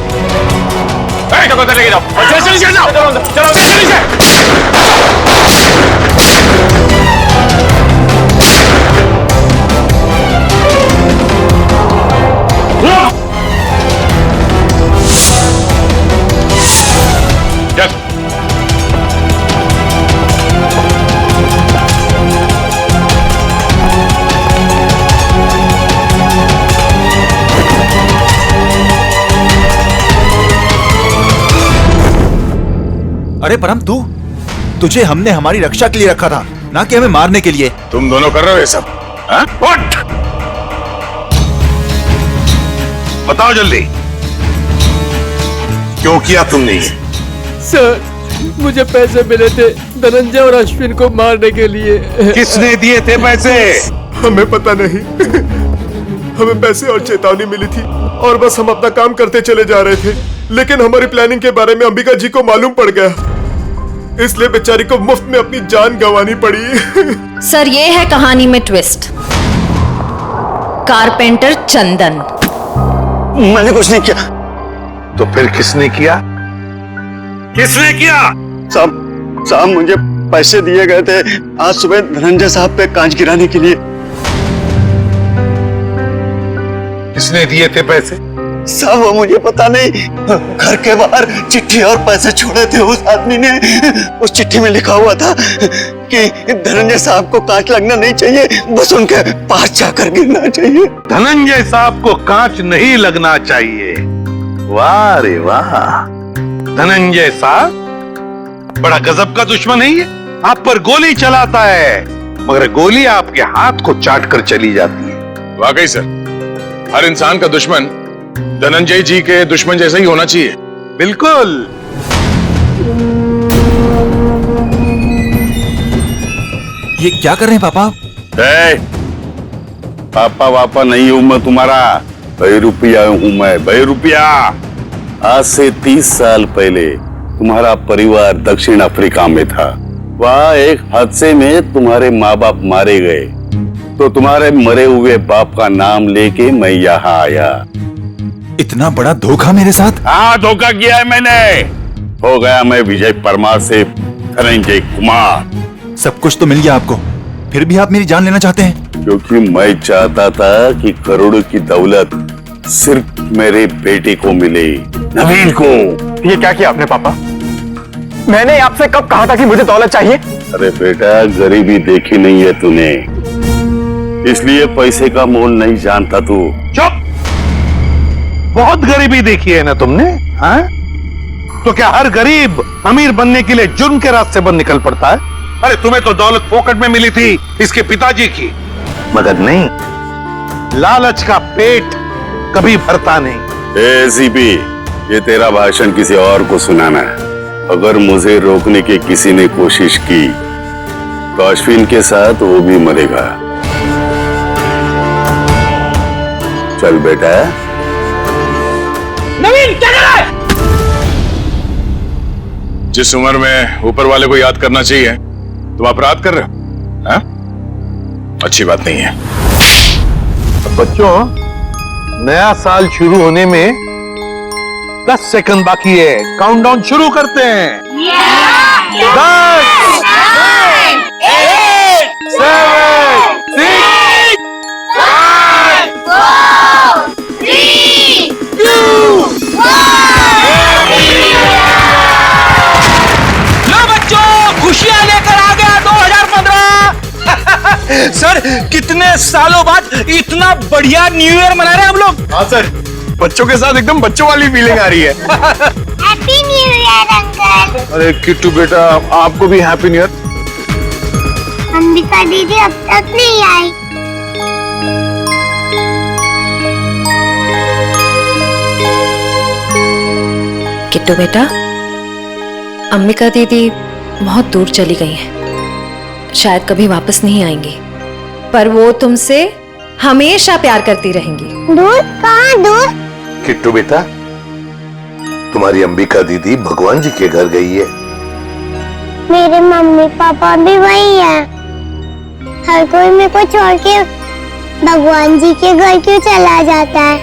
बच्चों को अंदर लेके जाओ। चलो चलो अरे परम तुझे हमने हमारी रक्षा के लिए रखा था, ना कि हमें मारने के लिए। तुम दोनों कर रहे हो ये सब? हाँ? उठ! बताओ जल्दी, क्यों किया तुमने ये? सर, मुझे पैसे मिले थे धनंजय और अश्विन को मारने के लिए। किसने दिए थे पैसे? हमें पता नहीं। हमें पैसे और चेतावनी मिली थी और बस हम अपना काम करते चले जा रहे थे, लेकिन हमारी प्लानिंग के बारे में अंबिका जी को मालूम पड़ गया, इसलिए बेचारी को मुफ्त में अपनी जान गंवानी पड़ी। सर, ये है कहानी में ट्विस्ट। कारपेंटर चंदन। मैंने कुछ नहीं किया। तो फिर किसने किया? किसने किया? साहब मुझे पैसे दिए गए थे आज सुबह धनंजय साहब पे कांच गिराने के लिए। किसने दिए थे पैसे? साहब वो मुझे पता नहीं, घर के बाहर चिट्ठी और पैसे छोड़े थे उस आदमी ने। उस चिट्ठी में लिखा हुआ था कि धनंजय साहब को कांच लगना नहीं चाहिए, बस उनके पास जाकर गिरना चाहिए। धनंजय साहब को कांच नहीं लगना चाहिए। वाह रे वाह, धनंजय साहब बड़ा गजब का दुश्मन है ये। आप पर गोली चलाता है मगर गोली आपके हाथ को चाट कर चली जाती है। वाकई सर, हर इंसान का दुश्मन धनंजय जी के दुश्मन जैसा ही होना चाहिए। बिल्कुल। ये क्या कर रहे हैं पापा? पापा वापा नहीं हूं मैं तुम्हारा, बहरूपिया हूं मैं, बहरूपिया। आज से 30 साल पहले तुम्हारा परिवार दक्षिण अफ्रीका में था। वहाँ एक हादसे में तुम्हारे माँ बाप मारे गए, तो तुम्हारे मरे हुए बाप का नाम लेके मैं यहाँ आया। इतना बड़ा धोखा मेरे साथ? हाँ, धोखा किया है मैंने। हो गया मैं विजय परमार से धनंजय कुमार। सब कुछ तो मिल गया आपको, फिर भी आप मेरी जान लेना चाहते हैं? क्योंकि मैं चाहता था कि करोड़ों की दौलत सिर्फ मेरे बेटे को मिले, नवीन को। ये क्या किया आपने पापा? मैंने आपसे कब कहा था कि मुझे दौलत चाहिए? अरे बेटा, गरीबी देखी नहीं है तूने, इसलिए पैसे का मोल नहीं जानता तू। चुप! बहुत गरीबी देखी है ना तुमने? हाँ? तो क्या हर गरीब अमीर बनने के लिए जुर्म के रास्ते पर निकल पड़ता है? अरे तुम्हें तो दौलत फोकट में मिली थी इसके पिताजी की, मगर नहीं, लालच का पेट कभी भरता नहीं। एसीपी, ये तेरा भाषण किसी और को सुनाना है। अगर मुझे रोकने की किसी ने कोशिश की तो अश्विन के साथ वो भी मरेगा। चल बेटा। नवीन, क्या कर रहा है? जिस उम्र में ऊपर वाले को याद करना चाहिए तुम अपराध कर रहे हो, हाँ? अच्छी बात नहीं है। बच्चों, नया साल शुरू होने में 10 सेकंड बाकी है। काउंटडाउन शुरू करते हैं। 10, 9, 8, 7, 6, 5, 4, 3, 2, 1। लो बच्चों, खुशियां लेकर आ गया 2015। सर, कितने सालों बाद इतना बढ़िया न्यू ईयर मना रहे हैं हम लोग। हाँ सर, बच्चों के साथ एकदम बच्चों वाली फीलिंग आ रही है। Happy new year uncle. अरे किट्टू बेटा, आपको भी हैप्पी न्यू ईयर। अंबिका दीदी अब तक नहीं आई। किट्टू बेटा, अंबिका दीदी बहुत दूर चली गई हैं, शायद कभी वापस नहीं आएंगी, पर वो तुमसे हमेशा प्यार करती रहेंगी। दूर? कहाँ दूर? किट्टू बेटा, तुम्हारी अंबिका दीदी भगवान जी के घर गई है। मेरे मम्मी पापा भी वही है। हर कोई मेरे को छोड़ के भगवान जी के घर क्यों चला जाता है?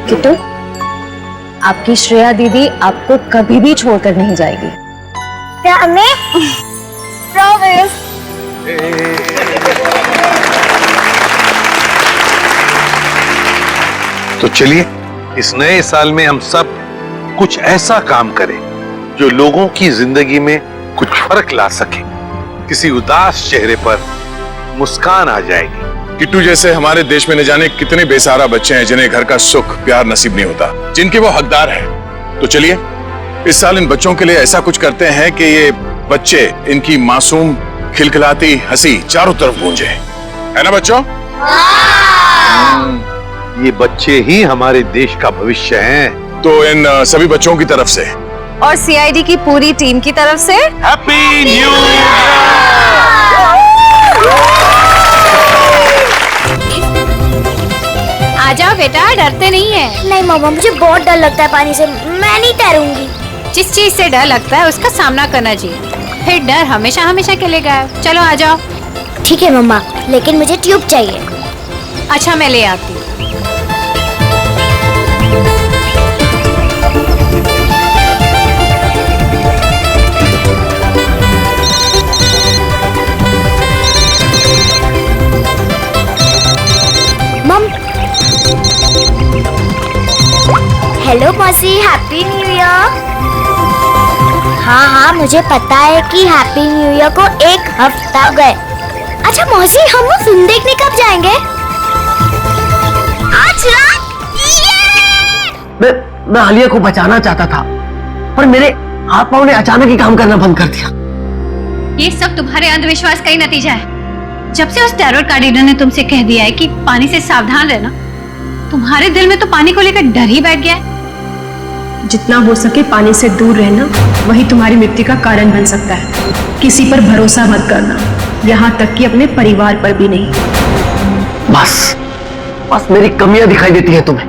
किट्टू, आपकी श्रेया दीदी आपको कभी भी छोड़कर नहीं जाएगी। प्रॉमिस। तो चलिए इस नए साल में हम सब कुछ ऐसा काम करें जो लोगों की जिंदगी में कुछ फर्क ला सके। किसी उदास चेहरे पर मुस्कान आ जाएगी। किट्टू जैसे हमारे देश में न जाने कितने बेसहारा बच्चे हैं जिन्हें घर का सुख प्यार नसीब नहीं होता, जिनके वो हकदार हैं। तो चलिए इस साल इन बच्चों के लिए ऐसा कुछ करते हैं कि ये बच्चे इनकी मासूम खिलखिलाती हंसी चारों तरफ गूंजे, है ना बच्चों? ये बच्चे ही हमारे देश का भविष्य हैं। तो इन सभी बच्चों की तरफ से और सीआईडी की पूरी टीम की तरफ से हैप्पी न्यू आ जाओ बेटा, डरते नहीं है। नहीं मामा, मुझे बहुत डर लगता है पानी से, मैं नहीं तैरूंगी। जिस चीज से डर लगता है उसका सामना करना चाहिए, फिर डर हमेशा हमेशा के लिए गायब। चलो आ जाओ। ठीक है मम्मा, लेकिन मुझे ट्यूब चाहिए। अच्छा मैं ले आती हूँ। हेलो मौसी, हैप्पी न्यू ईयर। हाँ हाँ, मुझे पता है कि हैप्पी न्यू ईयर को 1 हफ्ता हो गए। अच्छा मौसी, हम वो फिल्म देखने कब जाएंगे? आज रात। मैं आलिया को बचाना चाहता था, पर मेरे हाथ पांव ने अचानक ही काम करना बंद कर दिया। ये सब तुम्हारे अंधविश्वास का ही नतीजा है। जब से उस टैरोट कार्ड रीडर ने तुमसे कह दिया है कि पानी से सावधान रहना, तुम्हारे दिल में तो पानी को लेकर डर ही बैठ गया है। जितना हो सके पानी से दूर रहना, वही तुम्हारी मृत्यु का कारण बन सकता है। किसी पर भरोसा मत करना, यहाँ तक कि अपने परिवार पर भी नहीं। बस मेरी कमियां दिखाई देती हैं तुम्हें।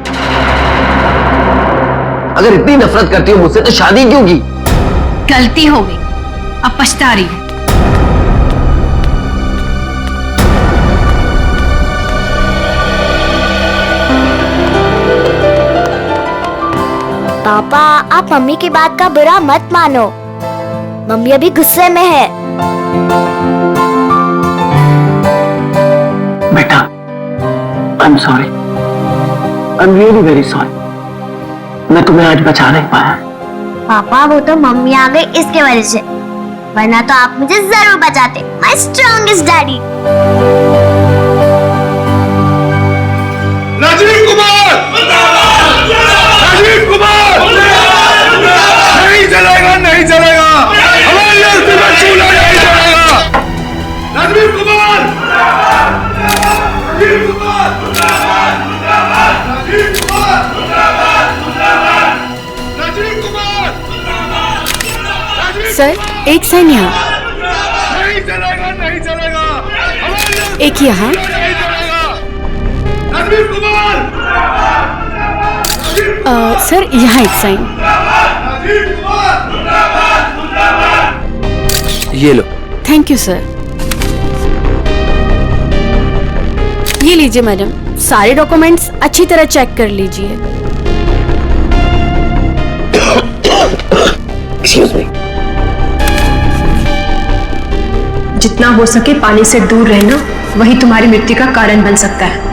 अगर इतनी नफरत करती हो मुझसे तो शादी क्यों की? गलती हो गई, अब पछता रही है। पापा, आप मम्मी की बात का बुरा मत मानो। मम्मी अभी गुस्से में है। बेटा, I am sorry, I am really very sorry. मैं तुम्हें आज बचा नहीं पाया। पापा, वो तो मम्मी आ गई इसके वजह से, वरना तो आप मुझे जरूर बचाते। My strongest daddy. Rajiv Kumar! Rajiv Kumar! नहीं चलेगा, नहीं चलेगा, हमारी अर्थी में चूल्हा नहीं चलेगा। राजीव कुमार! राजीव कुमार! राजीव कुमार! राजीव कुमार! सर, एक साइन यहाँ, नहीं चलेगा, नहीं चलेगा, एक यहाँ। राजीव कुमार! सर यहाँ एक साइन। ये लो। Thank you sir. ये लीजिए मैडम, सारे डॉक्यूमेंट्स अच्छी तरह चेक कर लीजिए। Excuse me. जितना हो सके पानी से दूर रहना, वही तुम्हारी मृत्यु का कारण बन सकता है।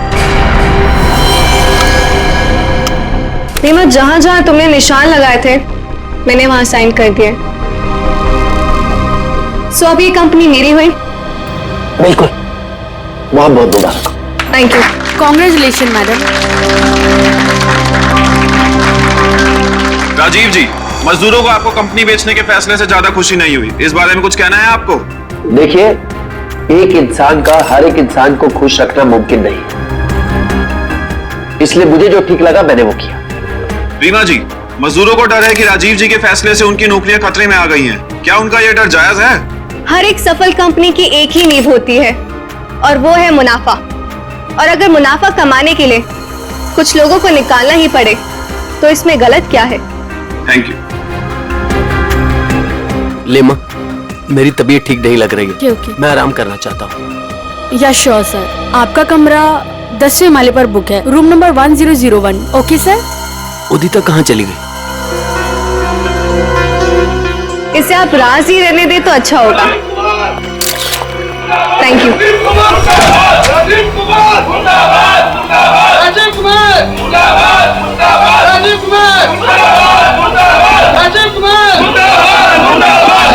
नीमा, जहां जहां तुमने निशान लगाए थे मैंने वहां साइन कर दिए। सो अब ये कंपनी मेरी हुई। बिल्कुल, बहुत बहुत मुबारक। Thank you. Congratulation madam. Rajiv ji, मजदूरों को आपको कंपनी बेचने के फैसले से ज्यादा खुशी नहीं हुई, इस बारे में कुछ कहना है आपको? देखिए, एक इंसान का हर एक इंसान को खुश रखना मुमकिन नहीं, इसलिए मुझे जो ठीक लगा मैंने वो किया। रीमा जी, मजदूरों को डर है कि राजीव जी के फैसले से उनकी नौकरियां खतरे में आ गई हैं। क्या उनका यह डर जायज है? हर एक सफल कंपनी की एक ही नींव होती है और वो है मुनाफा। और अगर मुनाफा कमाने के लिए कुछ लोगों को निकालना ही पड़े तो इसमें गलत क्या है? Thank you. लेमा, मेरी तबीयत ठीक नहीं लग रही है। ओके। मैं आराम करना चाहता हूँ। या श्योर सर, आपका कमरा 10वें माले पर बुक है, room number 1001। Okay sir. Udita कहाँ चली गई? इसे आप राज ही रहने दे तो अच्छा होगा। Thank you. राजीव कुमार मुर्दाबाद, मुर्दाबाद। राजीव कुमार मुर्दाबाद, मुर्दाबाद। राजीव कुमार मुर्दाबाद, मुर्दाबाद। राजीव कुमार मुर्दाबाद, मुर्दाबाद।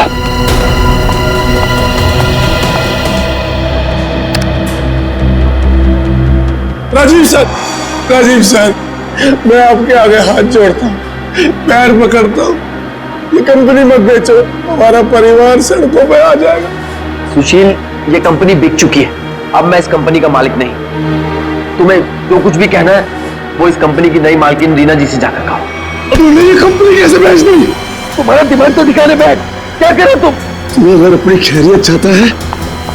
राजीव सर, मैं आपके आगे हाथ जोड़ता हूँ, पैर पकड़ता हूँ, ये कंपनी मत बेचो, हमारा परिवार सड़कों पे आ जाएगा। सुशील, ये कंपनी बिक चुकी है, अब मैं इस कंपनी का मालिक नहीं। तुम्हें जो कुछ भी कहना है वो इस कंपनी की नई मालकिन रीना जी से जाकर कहो। तुमने ये कंपनी कैसे बेच दी? तुम्हारा दिमाग तो दिखाने बैठ, क्या करे तुम? तुम्हें अगर अपनी खैरियत चाहता है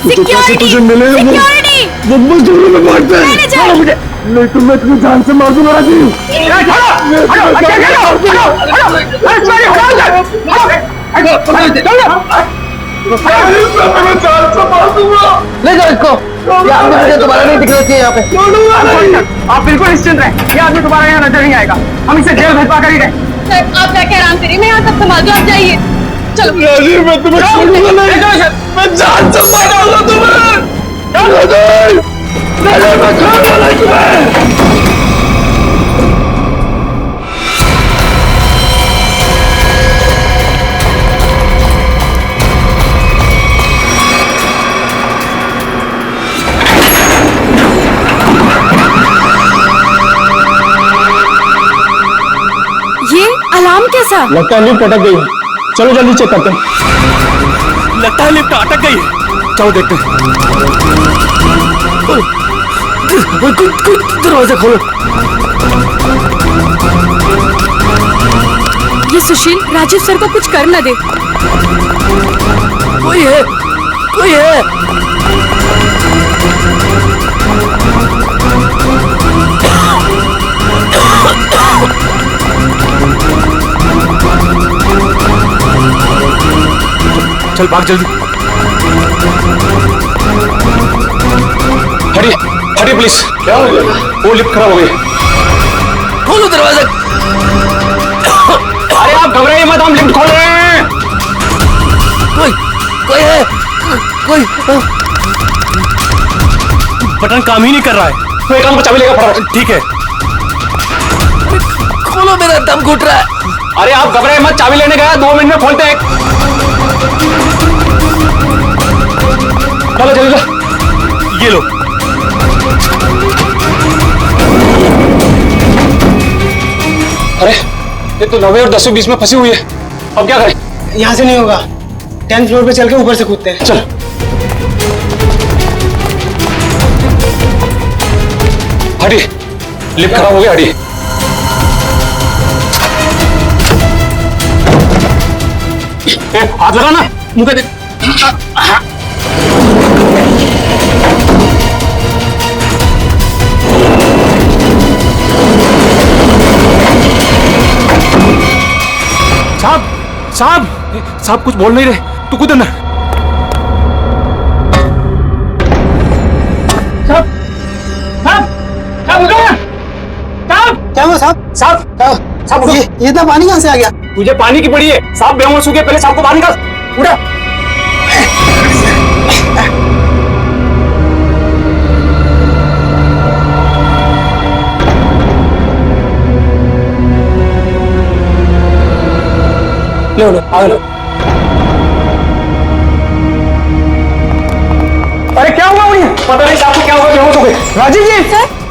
तो पैसे तुझे मिले वो मजदूरों में बांटता है। नहीं तो मैं तुम्हें जान से मार दूंगा राजीव। ले जाओ इसको, ये आदमी मुझे दोबारा नहीं दिखना चाहिए यहाँ पे। आप बिल्कुल निश्चिंत रहें, ये आदमी दोबारा यहाँ नजर नहीं आएगा, हम इसे जेल भिजवा कर ही रहे। आप जाके आराम करिए, मैं यहाँ तक संभाल दूँ, आप जाइए। चलो राजीव, मैं तुम्हें छोड़ूंगा नहीं, मैं जान से मारूंगा तुम्हें। मैं छोड़ूंगा नहीं तुम्हें। ये अलार्म कैसा? लगता है लिफ्ट अटक गई है, चलो जल्दी चेक करते हैं। लगता है लिफ्ट अटक गई है, चलो देखते हैं। दरवाजा खोलो। ये सुशील राजीव सर को कुछ कर न दे। कोई है, कोई है। चल भाग जल्दी। हटिए, हटिए प्लीज। क्या हो गया? वो लिफ्ट खराब हो गई। खोलो दरवाजा। अरे आप घबराइए मत, हम लिफ्ट खोल रहे हैं। कोई है, कोई। बटन काम ही नहीं कर रहा है। तो एक काम को चाबी लेकर फटाफट। ठीक है। खोलो, मेरा दम घुट रहा है। अरे आप घबराइए मत, चाबी लेने गया, 2 मिनट में खोलते हैं। चलो जल्दी, ये लो। अरे ये तो 9वीं और 10वीं बीच में फंसी हुई है, अब क्या करें? यहाँ से नहीं होगा, 10th फ्लोर पे चल के ऊपर से कूदते हैं। चल। हटिए, लिफ्ट खराब हो गया, हटिए। हाथ लगा ना, मुंह पे। साहब कुछ बोल नहीं रहे, तू कूद अंदर। क्या हुआ साहब? ये इतना पानी कहाँ से आ गया? तुझे पानी की पड़ी है, साहब बेहोश हो गए, पहले साहब को बाहर निकाल। उठा। लो आ लो। अरे क्या हुआ उन्हें? पता नहीं साहब को क्या हुआ, बेहोश हो गए। राजीव जी,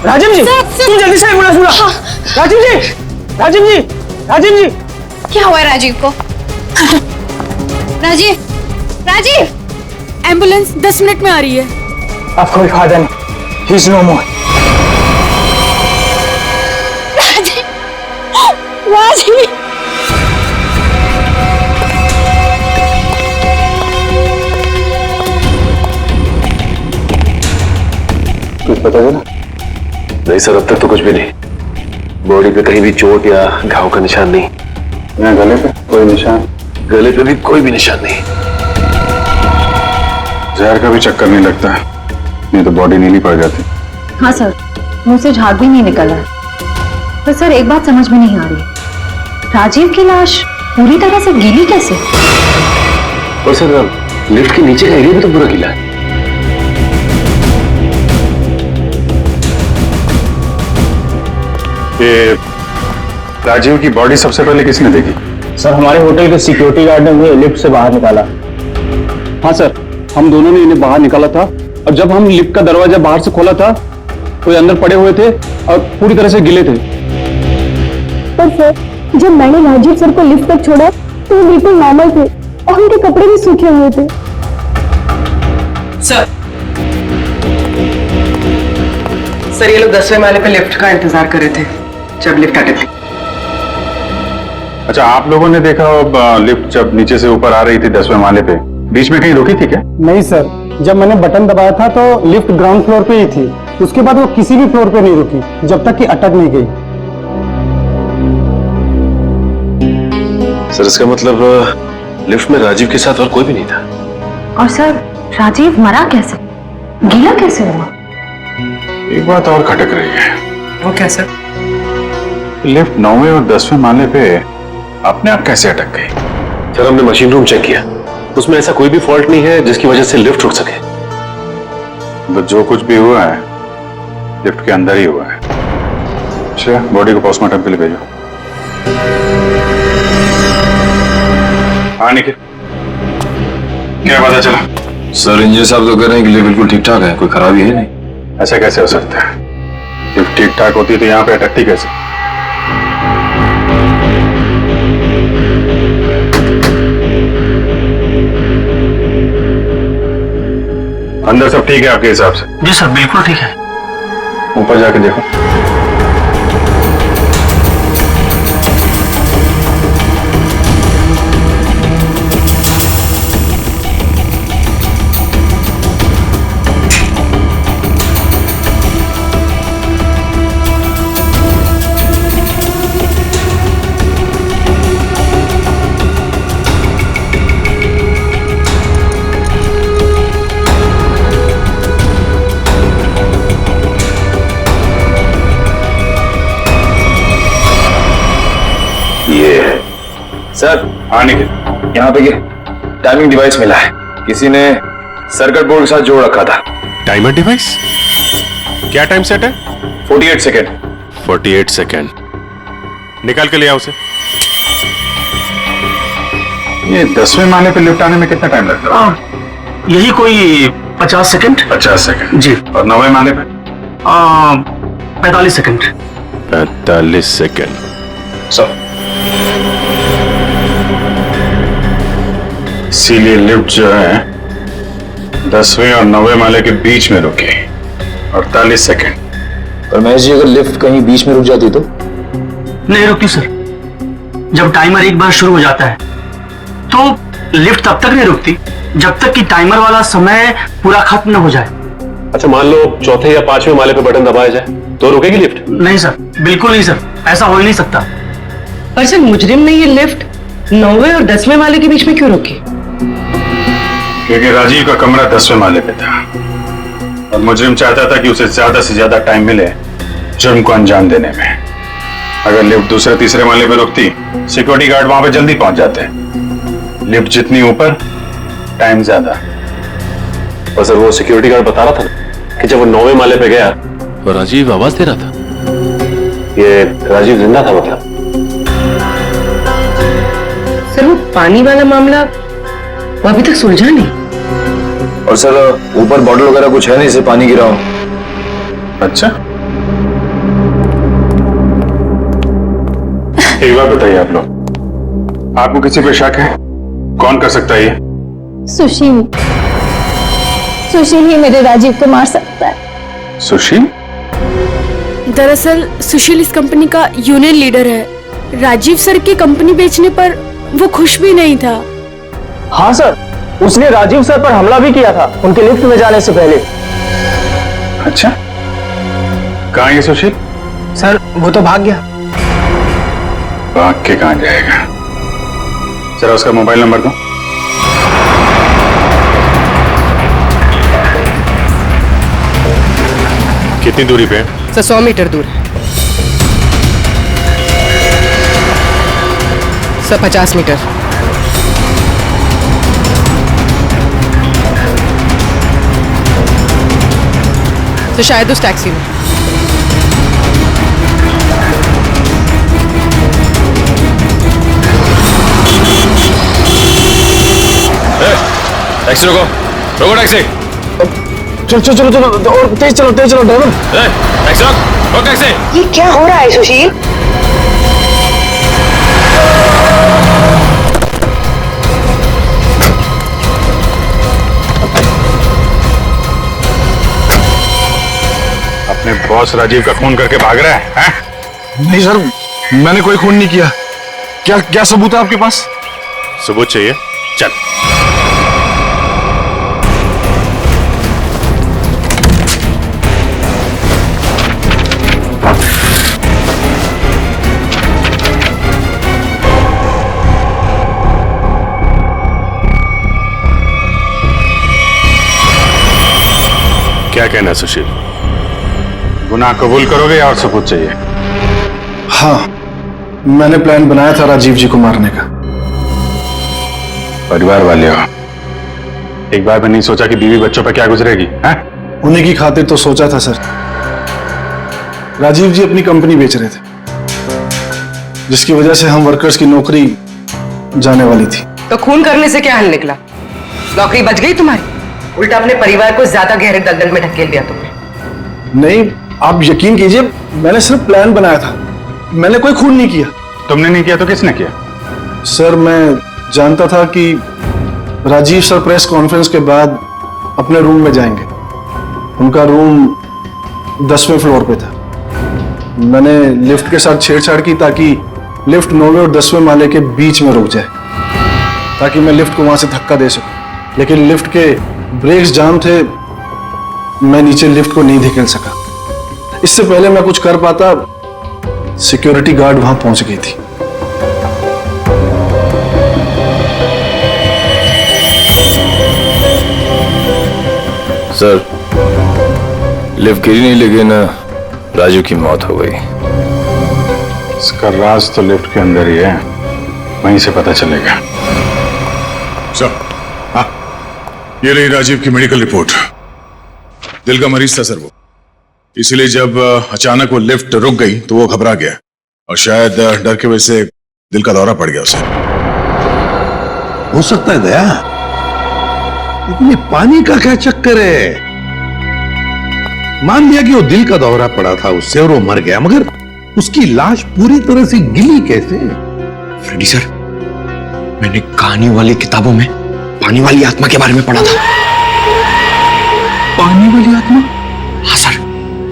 राजीव जी, तू जल्दी से एम्बुलेंस बुला। राजीव जी, राजीव जी, राजीव जी। क्या हुआ राजीव को? राजीव, एम्बुलेंस 10 मिनट में आ रही है। Of course, Harden, he's no more. Rajiv, कुछ पता चला? नहीं सर, अब तक तो कुछ भी नहीं। बॉडी पे कहीं भी चोट या घाव का निशान नहीं। यहाँ गले पे कोई निशान? गले पे भी कोई भी निशान नहीं। जहर का भी चक्कर नहीं लगता, नहीं तो बॉडी नीली पड़ जाती। हाँ सर, मुंह से झाग भी नहीं निकला है। पर सर एक बात समझ में नहीं आ रही, राजीव की लाश पूरी तरह से गीली कैसे? और सर लिफ्ट के नीचे का एरिया भी तो पूरा गीला है। ये राजीव की बॉडी सबसे पहले किसने देखी? सर हमारे होटल के सिक्योरिटी गार्ड ने उन्हें लिफ्ट से बाहर निकाला। हाँ सर, हम दोनों ने इन्हें बाहर निकाला था और जब हम लिफ्ट का दरवाजा बाहर से खोला था तो ये अंदर पड़े हुए थे और पूरी तरह से गिले थे। पर सर जब मैंने राजीव सर को लिफ्ट तक छोड़ा तो वो बिल्कुल नॉर्मल थे और उनके कपड़े भी सूखे हुए थे। सर ये लोग 10वें माले पे लिफ्ट का इंतजार कर रहे थे जब लिफ्ट अटक गई। अच्छा, आप लोगों ने देखा लिफ्ट जब नीचे से ऊपर आ रही थी 10वें माले पे, बीच में कहीं रुकी थी क्या? नहीं सर, जब मैंने बटन दबाया था तो लिफ्ट ग्राउंड फ्लोर पे ही थी। उसके बाद वो किसी भी फ्लोर पे नहीं रुकी जब तक कि अटक नहीं गई। सर इसका मतलब लिफ्ट में राजीव के साथ और कोई भी नहीं था। और सर राजीव मरा कैसे, गीला कैसे हुआ? एक बात और खटक रही है। वो क्या सर? लिफ्ट 9वें और 10वें माले पे अपने आप कैसे अटक गई? सर हमने मशीन रूम चेक किया, उसमें ऐसा कोई भी फॉल्ट नहीं है जिसकी वजह से लिफ्ट उठ सके। तो जो कुछ भी हुआ है लिफ्ट के अंदर ही हुआ है। अच्छा, बॉडी को पोस्टमार्टम के लिए भेजो। हाँ निखिल, क्या पता चला? सर इंजीनियर साहब तो कह रहे हैं कि लिफ्ट बिल्कुल ठीक ठाक है, कोई खराबी है नहीं। ऐसा कैसे हो सकता है? लिफ्ट ठीक ठाक होती तो यहाँ पे अटकती कैसे? अंदर सब ठीक है आपके हिसाब से? जी सर बिल्कुल ठीक है। ऊपर जाके देखो। सर हाँ निखिल, यहाँ पे टाइमिंग डिवाइस मिला है, किसी ने सर्किट बोर्ड के साथ जोड़ रखा था। Timer device? क्या टाइम सेट है? 48 सेकेंड। 48 सेकेंड। निकाल के ले आओ उसे। ये 10वें माले पे लिफ्ट आने में कितना टाइम लगता है? यही कोई 50 सेकंड। 50 सेकेंड जी। और 9वें माले पे? 45 सेकंड। 45 सेकेंड। सर इसीलिए लिफ्ट जो है 10वें और 9वें माले के बीच में रुकी 48 सेकेंड। पर महेश जी अगर लिफ्ट कहीं बीच में रुक जाती तो? नहीं रुकती सर, जब टाइमर एक बार शुरू हो जाता है तो लिफ्ट तब तक नहीं रुकती जब तक कि टाइमर वाला समय पूरा खत्म न हो जाए। अच्छा मान लो चौथे या 5वें माले पे बटन दबाया जाए तो रुकेगी लिफ्ट? नहीं सर, बिल्कुल नहीं सर, ऐसा हो ही नहीं सकता। पर सर मुजरिम ने ये लिफ्ट 9वें और 10वें माले के बीच में क्यों रोकी? क्योंकि राजीव का कमरा 10वें माले पे था और मुजरिम चाहता था कि उसे ज्यादा से ज्यादा टाइम मिले जुर्म को अंजाम देने में। अगर लिफ्ट दूसरे तीसरे माले पे रुकती, सिक्योरिटी गार्ड वहां पे जल्दी पहुंच जाते। लिफ्ट जितनी ऊपर, टाइम ज्यादा। और सर वो सिक्योरिटी गार्ड बता रहा था ना कि जब वो 9वें माले पे गया तो राजीव आवाज दे रहा था। ये राजीव जिंदा था मतलब? सर वो पानी वाला मामला वो अभी तक सुलझा नहीं। और सर ऊपर बॉटल वगैरह कुछ है नहीं, इसे पानी गिरा हो। अच्छा, एक बात बताइए आप लोग, आपको किसी पे शक है? कौन कर सकता है ये? सुशील। सुशील ही मेरे राजीव को मार सकता है। सुशील? दरअसल सुशील इस कंपनी का यूनियन लीडर है। राजीव सर की कंपनी बेचने पर वो खुश भी नहीं था। हाँ सर, उसने राजीव सर पर हमला भी किया था उनके लिफ्ट में जाने से पहले। अच्छा, कहाँ है सुशील? सर वो तो भाग गया। भाग के कहाँ जाएगा? जरा उसका मोबाइल नंबर दो। कितनी दूरी पे? सर 100 मीटर दूर है। Sir 50 metre. तो शायद उस टैक्सी में। टैक्सी रोको, रोको टैक्सी। चलो चलो चलो चलो और तेज चलो ड्राइवर। टैक्सी रोक, रोक टैक्सी। ये क्या हो रहा है सुशील? अपने बॉस राजीव का खून करके भाग रहा है? नहीं सर, मैंने कोई खून नहीं किया। क्या क्या सबूत है आपके पास? सबूत चाहिए? चल। क्या कहना है सुशील? गुनाह कबूल करोगे या और सबूत चाहिए? हाँ, मैंने प्लान बनाया था राजीव जी को मारने का। परिवार वाले हो, एक बार भी नहीं सोचा कि बीवी बच्चों पर क्या गुजरेगी? हैं? उन्हीं की खातिर तो सोचा था सर। राजीव जी अपनी कंपनी बेच रहे थे, जिसकी वजह से हम वर्कर्स की नौकरी जाने वाली थी। तो खून करने से क्या हल निकला? नौकरी बच गई तुम्हारी? उल्टा अपने परिवार को ज्यादा गहरे दलदल में ढकेल दिया तुमने। नहीं, आप यकीन कीजिए, मैंने सिर्फ प्लान बनाया था, मैंने कोई खून नहीं किया। तुमने नहीं किया तो किसने किया? सर, मैं जानता था कि राजीव सर प्रेस कॉन्फ्रेंस के बाद अपने रूम में जाएंगे। उनका रूम 10वें फ्लोर पे था। मैंने लिफ्ट के साथ छेड़छाड़ की ताकि लिफ्ट 9वें और 10वें माले के बीच में रुक जाए, ताकि मैं लिफ्ट को वहां से धक्का दे सकूं। लेकिन लिफ्ट के ब्रेक्स जाम थे, मैं नीचे लिफ्ट को नहीं धकेल सका। इससे पहले मैं कुछ कर पाता, सिक्योरिटी गार्ड वहां पहुंच गई थी। सर, लिफ्ट गिरी नहीं, लेकिन राजू की मौत हो गई। इसका राज तो लिफ्ट के अंदर ही है, वहीं से पता चलेगा। सर, हाँ, ये रही राजीव की मेडिकल रिपोर्ट। दिल का मरीज था सर वो, इसीलिए जब अचानक वो लिफ्ट रुक गई तो वो घबरा गया और शायद डर की वजह से दिल का दौरा पड़ गया उसे। हो सकता है दया, लेकिन ये पानी का क्या चक्कर है? मान लिया कि वो दिल का दौरा पड़ा था उससे और वो मर गया, मगर उसकी लाश पूरी तरह से गिली कैसे? फ्रेडी सर, मैंने कहानियों वाली किताबों में पानी वाली आत्मा के बारे में पढ़ा था। पानी वाली आत्मा? हाँ सर,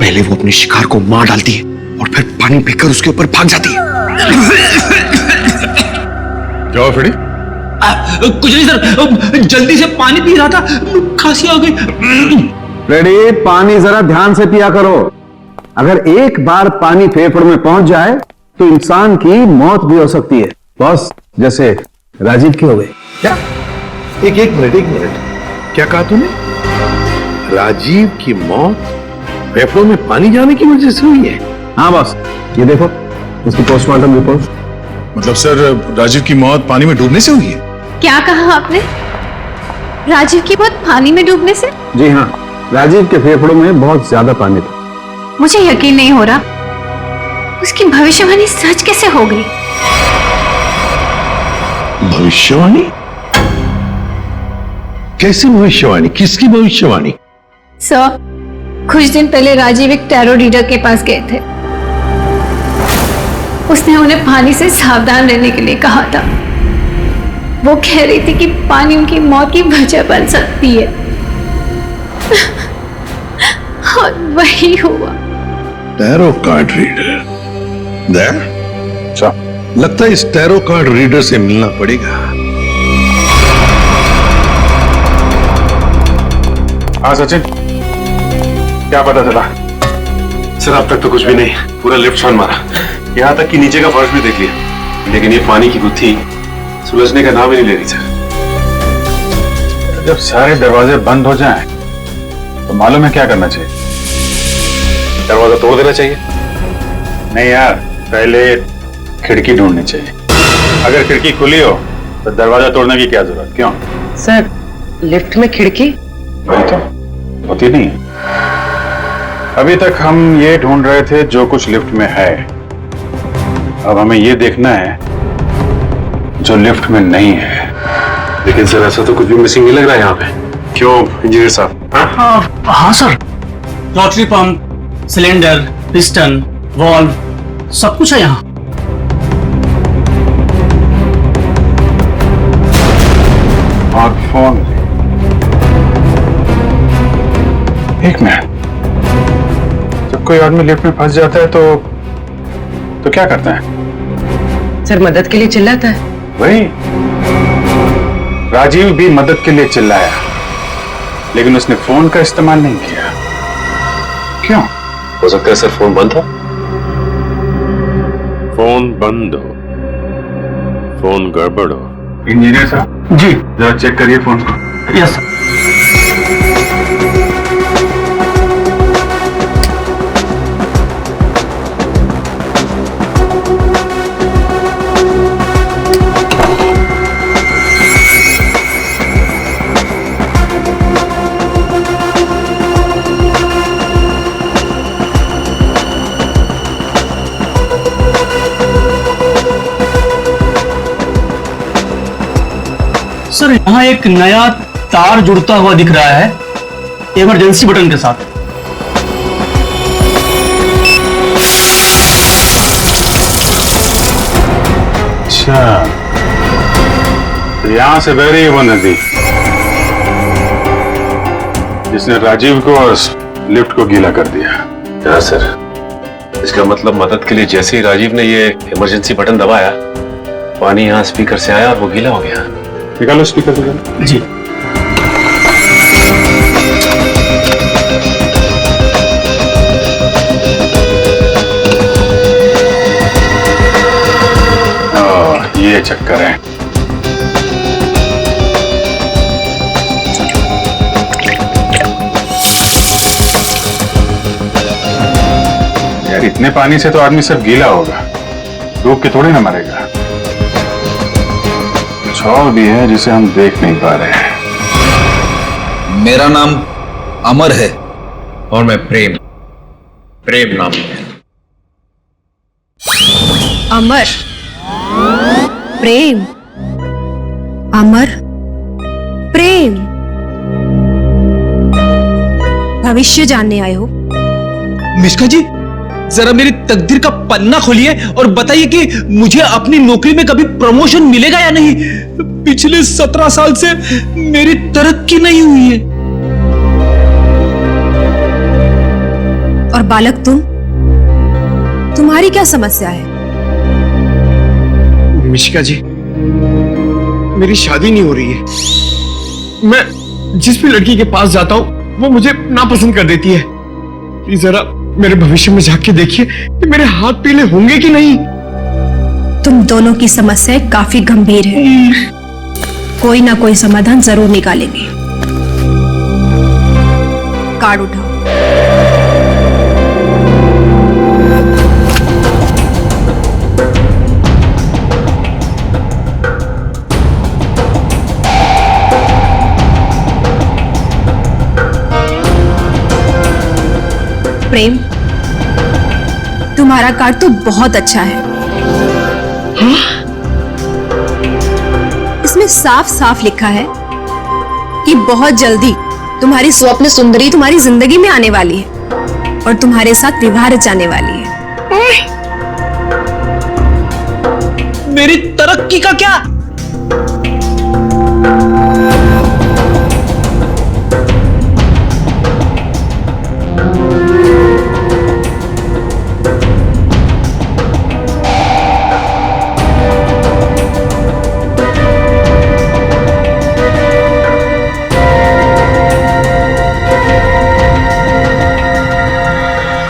पहले वो अपने शिकार को मार डालती है और फिर पानी पीकर उसके ऊपर भाग जाती है। क्या हुआ फ्रेडी? कुछ नहीं सर, जल्दी से पानी पी रहा था, खांसी आ गई। फ्रेडी, पानी जरा ध्यान से पिया करो। अगर एक बार पानी फेफड़ों में पहुंच जाए तो इंसान की मौत भी हो सकती है, बॉस, जैसे राजीव की हो गई। क्या? एक मिनट, क्या कहा तूने? राजीव की मौत फेफड़ों में पानी जाने की वजह से हुई है? हाँ बॉस, ये देखो इसकी पोस्टमार्टम रिपोर्ट। मतलब सर, राजीव की मौत पानी में डूबने से हुई है? क्या कहा आपने? राजीव की मौत पानी में डूबने से? जी हाँ, राजीव के फेफड़ों में बहुत ज्यादा पानी था। मुझे यकीन नहीं हो रहा, उसकी भविष्यवाणी सच कैसे हो गई? भविष्यवाणी? कैसी भविष्यवाणी? किसकी भविष्यवाणी? सर, कुछ दिन पहले राजीव एक टैरो रीडर के पास गए थे। उसने उन्हें पानी से सावधान रहने के लिए कहा था। वो कह रही थी कि पानी उनकी मौत की वजह बन सकती है। और वही हुआ। Tarot card reader? लगता है इस टैरो कार्ड रीडर से मिलना पड़ेगा। हाँ सचिन, क्या पता चला? सर, अब तक तो कुछ भी नहीं, पूरा लिफ्ट छान मारा, यहाँ तक कि नीचे का फर्श भी देख लिया, लेकिन ये पानी की गुत्थी सुलझने का नाम ही नहीं ले रही सर। जब सारे दरवाजे बंद हो जाएं, तो मालूम है क्या करना चाहिए? दरवाजा तोड़ देना चाहिए? नहीं यार, पहले खिड़की ढूंढनी चाहिए। अगर खिड़की खुली हो तो दरवाजा तोड़ने की क्या जरूरत? क्यों सर, लिफ्ट में खिड़की वही तो होती नहीं है। अभी तक हम ये ढूंढ रहे थे जो कुछ लिफ्ट में है। अब हमें ये देखना है जो लिफ्ट में नहीं है। लेकिन सर ऐसा तो कुछ भी मिसिंग नहीं लग रहा है यहाँ पे। क्यों इंजीनियर साहब? हाँ sir, rotary pump, cylinder, piston, valve सब कुछ है यहाँ। और फोन। एक मिनट, जब कोई आदमी लिफ्ट में फंस जाता है तो क्या करता है? सर, मदद के लिए चिल्लाता है। वही, राजीव भी मदद के लिए चिल्लाया, लेकिन उसने फोन का इस्तेमाल नहीं किया। क्यों? हो सकता है सर फोन बंद था। फोन बंद हो, फोन गड़बड़ हो। इंजीनियर साहब जी, जरा चेक करिए फोन को। Yes sir. सर, यहाँ एक नया तार जुड़ता हुआ दिख रहा है इमरजेंसी बटन के साथ। अच्छा, तो यहां से बह रही है वो नदी जिसने राजीव को और लिफ्ट को गीला कर दिया। हाँ सर, इसका मतलब मदद के लिए जैसे ही राजीव ने ये इमरजेंसी बटन दबाया, पानी यहाँ स्पीकर से आया और वो गीला हो गया। निकालो स्पीकर निकालो। जी। ये चक्कर है। यार, इतने पानी से तो आदमी सब गीला होगा, डूब के थोड़ी ना मरेगा। कुछ और भी है जिसे हम देख नहीं पा रहे हैं। मेरा नाम अमर है और मैं प्रेम नाम है। अमर, प्रेम, अमर, प्रेम। भविष्य जानने आए हो? मिश्का जी, जरा मेरी तकदीर का पन्ना खोलिए और बताइए कि मुझे अपनी नौकरी में कभी प्रमोशन मिलेगा या नहीं। पिछले 17 साल से मेरी तरक्की नहीं हुई है। और बालक, तुम्हारी क्या समस्या है? मिशिका जी, मेरी शादी नहीं हो रही है। मैं जिस भी लड़की के पास जाता हूँ वो मुझे नापसंद कर देती है। प्लीज जरा मेरे भविष्य में झांक के देखिए कि मेरे हाथ पीले होंगे कि नहीं। तुम दोनों की समस्याएं काफी गंभीर है। कोई ना कोई समाधान जरूर निकालेंगे। कार्ड उठाओ। प्रेम, तुम्हारा कार्ड तो बहुत अच्छा है। इसमें साफ साफ लिखा है कि बहुत जल्दी तुम्हारी स्वप्न सुंदरी तुम्हारी जिंदगी में आने वाली है और तुम्हारे साथ विवाह रचाने वाली है। मेरी तरक्की का क्या?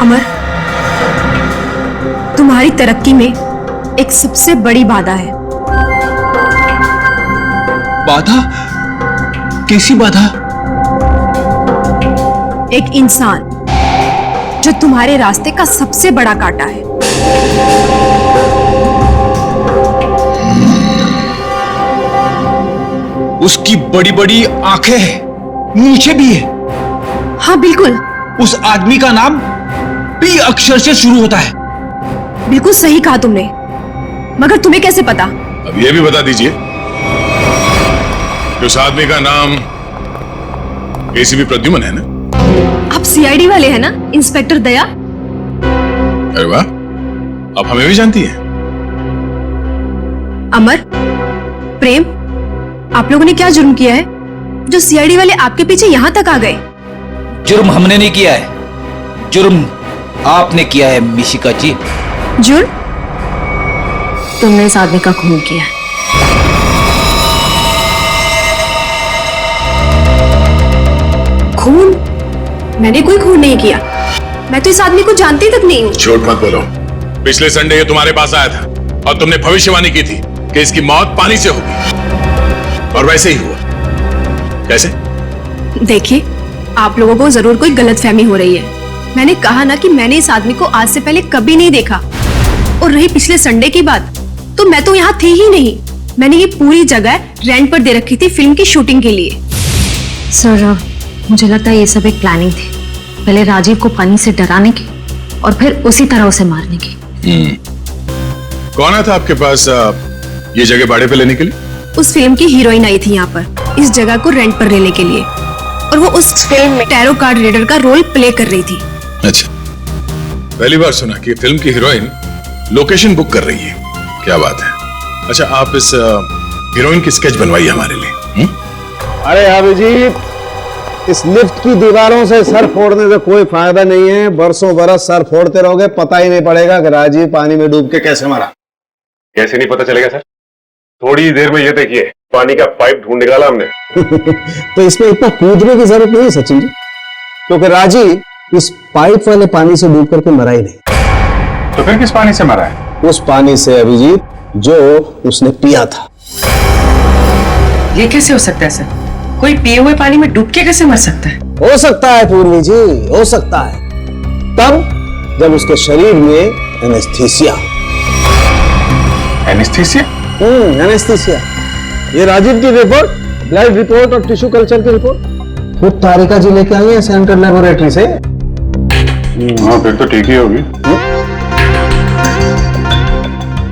अमर, तुम्हारी तरक्की में एक सबसे बड़ी बाधा है। बाधा? कैसी बाधा? एक इंसान जो तुम्हारे रास्ते का सबसे बड़ा कांटा है। उसकी बड़ी बड़ी आंखें हैं, मूछें भी है। हाँ बिल्कुल। उस आदमी का नाम पी अक्षर से शुरू होता है। बिल्कुल सही कहा तुमने, मगर तुम्हें कैसे पता? अब ये भी बता दीजिए कि उस आदमी का नाम एसीपी प्रद्युमन है ना? आप सीआईडी वाले हैं ना, इंस्पेक्टर दया? अरे वाह, आप हमें भी जानती हैं। अमर, प्रेम, आप लोगों ने क्या जुर्म किया है जो सीआईडी वाले आपके पीछे यहां तक आ गए? जुर्म हमने नहीं किया है, जुर्म आपने किया है मिशिका जी। जुर्म? तुमने इस आदमी का खून किया है। खून? मैंने कोई खून नहीं किया। मैं तो इस आदमी को जानती तक नहीं हूँ। झूठ मत बोलो। पिछले संडे ये तुम्हारे पास आया था और तुमने भविष्यवाणी की थी कि इसकी मौत पानी से होगी, और वैसे ही हुआ। कैसे? देखिए, आप लोगों को जरूर कोई गलतफहमी हो रही है। मैंने कहा ना कि मैंने इस आदमी को आज से पहले कभी नहीं देखा। और रही पिछले संडे की बात, तो मैं तो यहाँ थी ही नहीं। मैंने ये पूरी जगह रेंट पर दे रखी थी फिल्म की शूटिंग के लिए। सर, मुझे लगता है ये सब एक प्लानिंग थी, पहले राजीव को पानी से डराने की और फिर उसी तरह उसे मारने की। कौन आया था आपके पास ये जगह भाड़े पे लेने के लिए? उस फिल्म की हीरोइन आई थी यहाँ पर इस जगह को रेंट पर लेने के लिए, और वो उस फिल्म में टैरो कार्ड रीडर का रोल प्ले कर रही थी। अच्छा, पहली बार सुना कि फिल्म की हीरोइन लोकेशन बुक कर रही है। क्या बात है। अच्छा, आप इस हीरोइन की स्केच बनवाइए हमारे लिए। अरे अभिजीत, इस लिफ्ट की दीवारों से सर फोड़ने से कोई फायदा नहीं है। बरसों बरस सर फोड़ते रहोगे, पता ही नहीं पड़ेगा कि राजीव पानी में डूब के कैसे मरा। कैसे नहीं पता चलेगा सर? थोड़ी देर में ये देखिए, पानी का पाइप ढूंढ निकाला हमने। तो इसमें इतना कूदने की जरूरत नहीं है सचिन जी, क्योंकि राजीव इस पाइप वाले पानी से डूब करके मरा ही नहीं। तो फिर किस पानी से मरा है? उस पानी से अभिजीत जो उसने पिया था। ये कैसे हो सकता है सर? कोई पिए हुए पानी में डूब के कैसे मर सकता है? हो सकता है पूर्वी जी, हो सकता है, तब जब उसके शरीर में एनेस्थीसिया। एनेस्थीसिया? एनेस्थीसिया। ये राजीव की रिपोर्ट, ब्लड रिपोर्ट और टिश्यू कल्चर की रिपोर्ट खुद तारिका जी लेके आई है सेंट्रल लेबोरेटरी से। हाँ, फिर तो ठीक ही होगी।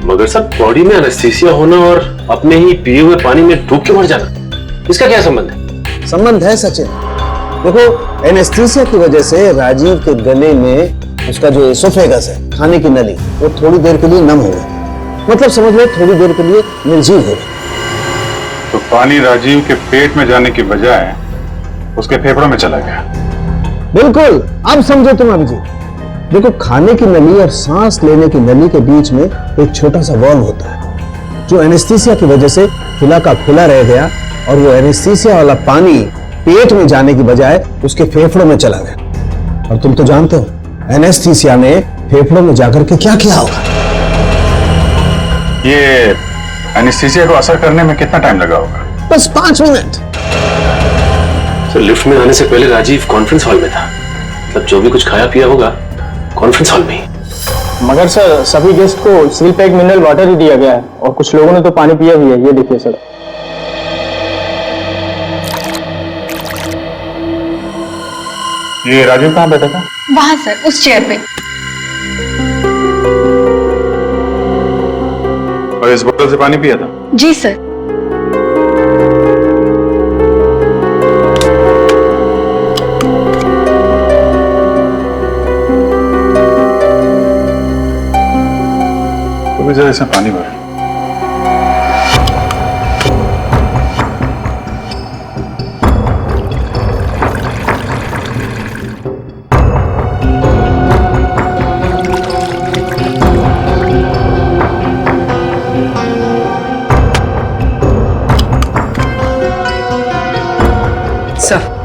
मगर सब बॉडी में एनेस्थीसिया होना और अपने ही पिए हुए पानी में डूब के मर जाना, इसका क्या संबंध है? संबंध है सचिन। देखो, एनेस्थीसिया की वजह से राजीव के गले में उसका जो एसोफेगस है, खाने की नली, वो थोड़ी देर के लिए नम हो गई। मतलब समझ लो थोड़ी देर के लिए निर्जीव हो गई। तो पानी राजीव के पेट में जाने की बजाय उसके फेफड़ों में चला गया। बिल्कुल, अब समझो तुम अभिजीत। देखो, खाने की नली और सांस लेने की नली के बीच में एक छोटा सा वॉल्व होता है, जो एनेस्थीसिया की वजह से खुला का खुला रह गया, और वो एनेस्थीसिया वाला पानी पेट में जाने की बजाय उसके फेफड़ों में चला गया। और तुम तो जानते हो एनेस्थीसिया ने फेफड़ों में जाकर के क्या किया होगा। ये एनेस्थीसिया को असर करने में कितना टाइम लगा होगा? बस 5 मिनट। सर, लिफ्ट में आने से पहले राजीव कॉन्फ्रेंस हॉल में था। मतलब जो भी कुछ खाया पिया होगा कॉन्फ्रेंस हॉल में ही। मगर सर, सभी गेस्ट को सील पैक मिनरल वाटर ही दिया गया है, और कुछ लोगों ने तो पानी पिया भी है। ये देखिए सर। ये राजीव कहाँ बैठा था? वहां सर, उस चेयर पे। और इस बोतल से पानी पिया था? जी सर। तो जरा इसमें पानी भर। सर,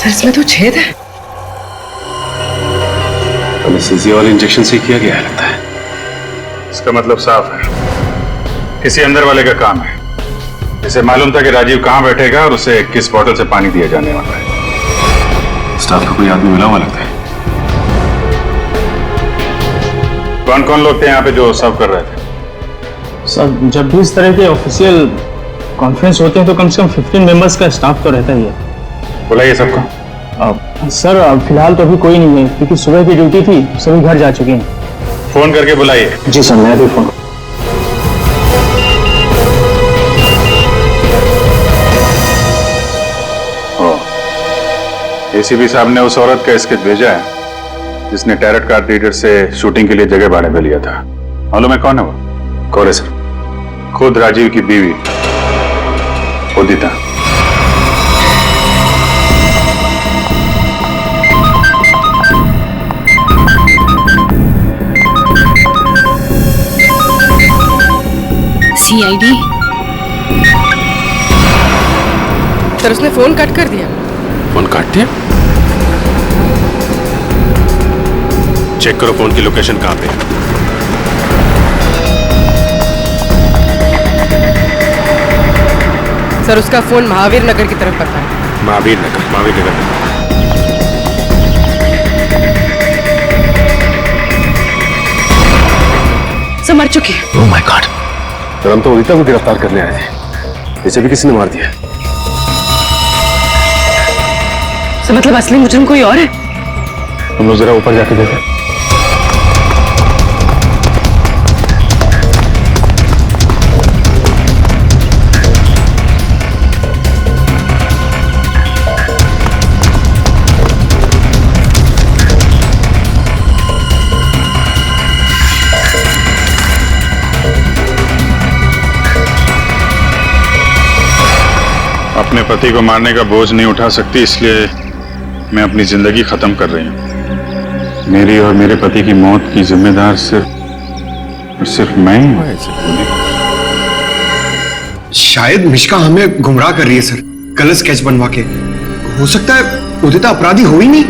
इसमें तो छेद है। एनेस्थीसिया वाले इंजेक्शन से किया गया है लगता है। इसका मतलब साफ है, किसी अंदर वाले का काम है। इसे मालूम था कि राजीव कहां बैठेगा और उसे किस बोतल से पानी दिया जाने वाला है। स्टाफ का कोई आदमी मिला हुआ लगता है। कौन कौन लोग थे यहाँ पे जो सर्व कर रहे थे? सर, जब भी इस तरह के ऑफिशियल कॉन्फ्रेंस होते हैं तो कम से कम 15 मेंबर्स का स्टाफ तो रहता ही है। बुलाइए सबको। सर, फिलहाल तो अभी कोई नहीं है क्योंकि सुबह की ड्यूटी थी, सभी घर जा चुके हैं। फोन करके बुलाइए। जी सर, मैं भी फोन। एसीपी साहब ने उस औरत का स्केच भेजा है जिसने टैरट कार्ड रीडर से शूटिंग के लिए जगह भाड़े पे लिया था। मालूम है कौन है वो? कौन है सर? खुद राजीव की बीवी उदिता। सीआईडी। सर, उसने फोन कट कर दिया। फोन काट दिया? चेक करो फोन की लोकेशन कहां पे है। सर, उसका फोन महावीर नगर की तरफ पड़ता है। महावीर नगर। सब मर चुके हैं। Oh my God. तो हम तो उदिता को गिरफ्तार करने आए थे, इसे भी किसी ने मार दिया। तो मतलब असली मुजरिम कोई और है? हम लोग जरा ऊपर जाके देखें। अपने पति को मारने का बोझ नहीं उठा सकती, इसलिए मैं अपनी जिंदगी खत्म कर रही हूँ। मेरी और मेरे पति की मौत की जिम्मेदार सिर्फ मैं ही हूँ। शायद मिश्का हमें गुमराह कर रही है सर, गलत स्केच बनवा के। हो सकता है उदिता अपराधी हो ही नहीं।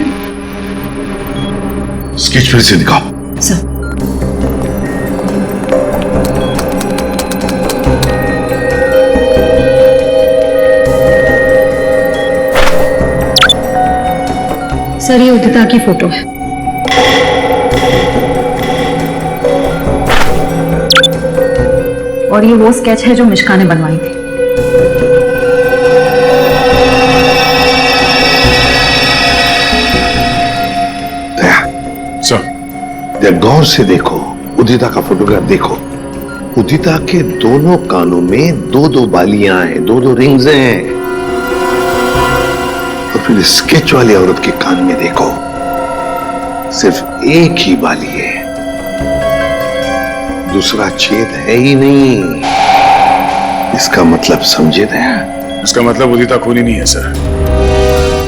स्केच फिर से दिखाओ। सर, ये उदिता की फोटो है। और ये वो स्केच है जो मिश्का ने बनवाई थी। सर, गौर से देखो, उदिता का फोटोग्राफ देखो। उदिता के दोनों कानों में दो दो बालियां हैं, दो दो रिंग्स हैं। और फिर स्केच वाली औरत के कान में देखो, सिर्फ एक ही बाली है, दूसरा छेद है ही नहीं। इसका मतलब समझे दया? इसका मतलब उदिता खूनी नहीं है सर।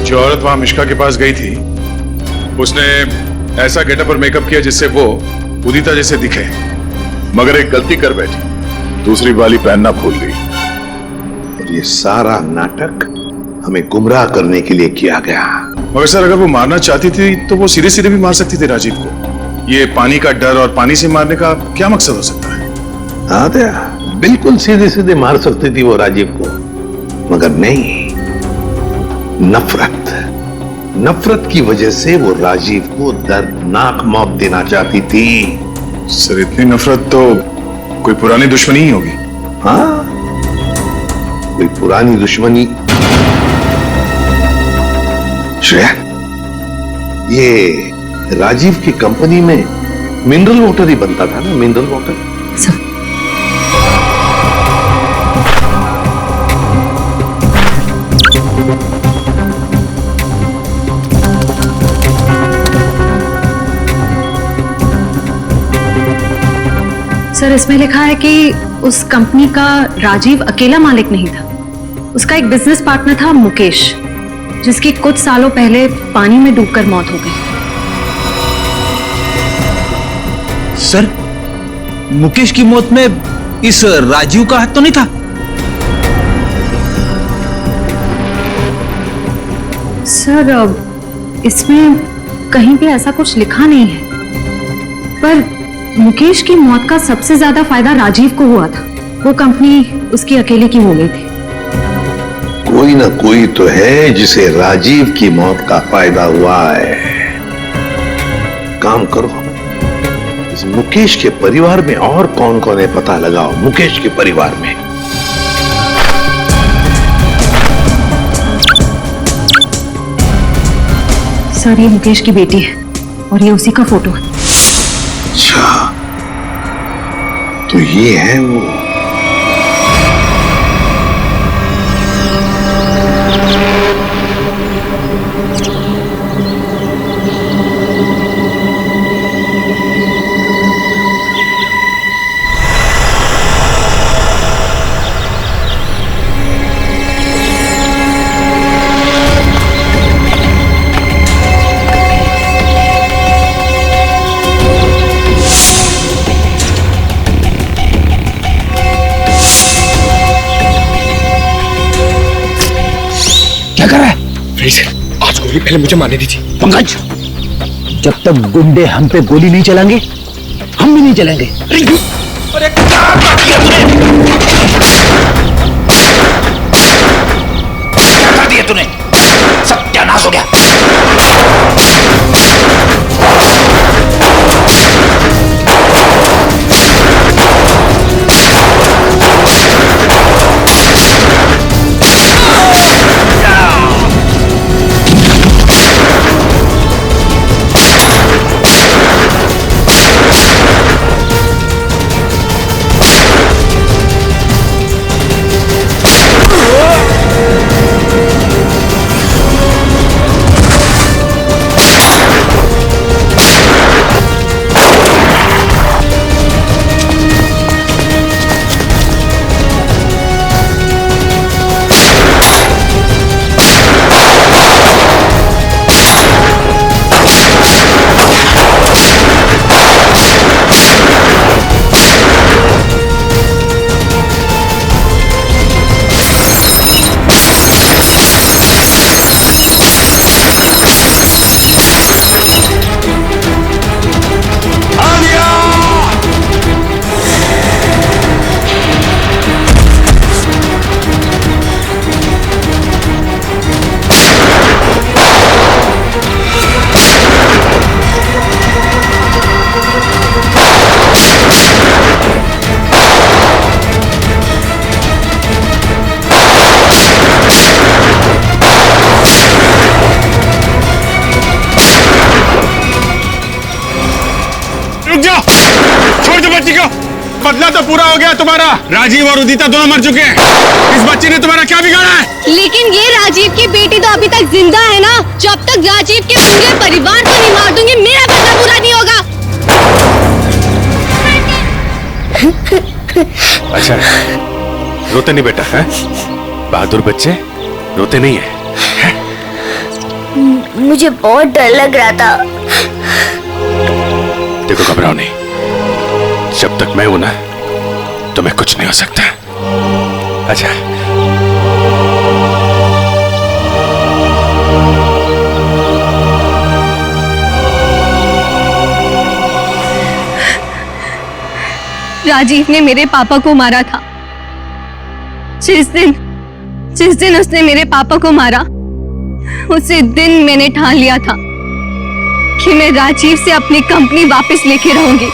जो औरत वहां मिश्का के पास गई थी, उसने ऐसा गेटअप और मेकअप किया जिससे वो उदिता जैसे दिखे, मगर एक गलती कर बैठी, दूसरी बाली पहनना भूल गई। और ये सारा नाटक हमें गुमराह करने के लिए किया गया। मगर सर, अगर वो मारना चाहती थी तो वो सीधे सीधे भी मार सकती थी राजीव को। ये पानी का डर और पानी से मारने का क्या मकसद हो सकता है? हाँ दया, बिल्कुल सीधे सीधे मार सकती थी वो राजीव को, मगर नहीं, नफरत की वजह से वो राजीव को दर्दनाक मौत देना चाहती थी। सर, इतनी नफरत तो कोई पुरानी दुश्मनी ही होगी। हाँ, कोई पुरानी दुश्मनी। श्रेया, ये राजीव की कंपनी में मिनरल वाटर ही बनता था ना, मिनरल वाटर। सर, इसमें लिखा है कि उस कंपनी का राजीव अकेला मालिक नहीं था। उसका एक बिजनेस पार्टनर था मुकेश, जिसकी कुछ सालों पहले पानी में डूबकर मौत हो गई। सर, मुकेश की मौत में इस राजीव का हाथ तो नहीं था? सर, इसमें कहीं भी ऐसा कुछ लिखा नहीं है, पर मुकेश की मौत का सबसे ज्यादा फायदा राजीव को हुआ था। वो कंपनी उसकी अकेले की हो गई थी। कोई ना कोई तो है जिसे राजीव की मौत का फायदा हुआ है। काम करो, इस मुकेश के परिवार में और कौन कौन है पता लगाओ। मुकेश के परिवार में सर, ये मुकेश की बेटी है और ये उसी का फोटो है। अच्छा, तो ये है वो। क्या कर रहा है? फिर से आज गोली पहले मुझे मारने दी थी। पंकज, जब तक गुंडे हम पे गोली नहीं चलाएंगे, हम भी नहीं चलेंगे। अरे क्या कर दिया तूने? सत्यानाश हो गया। बदला तो पूरा हो गया तुम्हारा। राजीव और उदिता दोनों मर चुके हैं। इस बच्चे ने तुम्हारा क्या बिगाड़ा है? लेकिन ये राजीव की बेटी तो अभी तक जिंदा है ना। जब तक राजीव के पूरे परिवार को नहीं मार दूंगी, मेरा बदला पूरा नहीं होगा। अच्छा, रोते नहीं बेटा है? बहादुर बच्चे रोते नहीं है? मुझे बहुत डर लग रहा था। देखो, घबराओ नहीं। जब तक मैं हूं ना, तुम्हें कुछ नहीं हो सकता। अच्छा, राजीव ने मेरे पापा को मारा था। जिस दिन उसने मेरे पापा को मारा, उसी दिन मैंने ठान लिया था कि मैं राजीव से अपनी कंपनी वापस लेके रहूंगी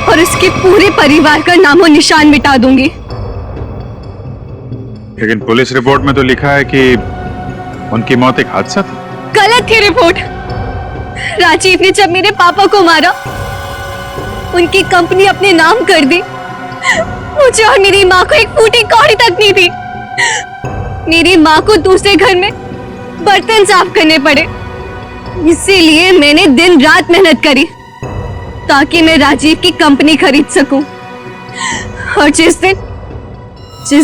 और उसके पूरे परिवार का नामो निशान मिटा दूंगी। लेकिन पुलिस रिपोर्ट में तो लिखा है कि उनकी मौत एक हादसा थी। गलत थी रिपोर्ट। राजीव ने जब मेरे पापा को मारा, उनकी कंपनी अपने नाम कर दी। मुझे और मेरी माँ को एक फूटी कौड़ी तक नहीं थी। मेरी माँ को दूसरे घर में बर्तन साफ करने पड़े। इसीलिए मैंने दिन रात मेहनत करी ताकि मैं राजीव की कंपनी खरीद सकूं। और जिस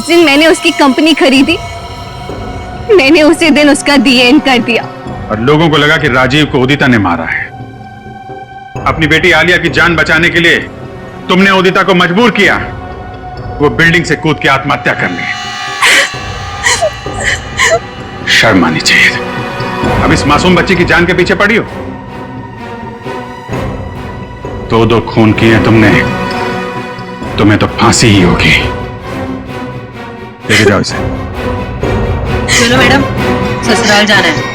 दिन मैंने उसकी कंपनी खरीदी, मैंने उसी दिन उसका एंड कर दिया। और लोगों को लगा कि राजीव को उदिता ने मारा है। अपनी बेटी आलिया की जान बचाने के लिए तुमने उदिता को मजबूर किया वो बिल्डिंग से कूद के आत्महत्या करने। शर्म आनी चाहिए। अब इस मासूम बच्ची की जान के पीछे पड़ी हो। दो खून किए तुमने, तुम्हें तो फांसी ही होगी। लेके जाओ इसे। चलो मैडम, ससुराल जाना है।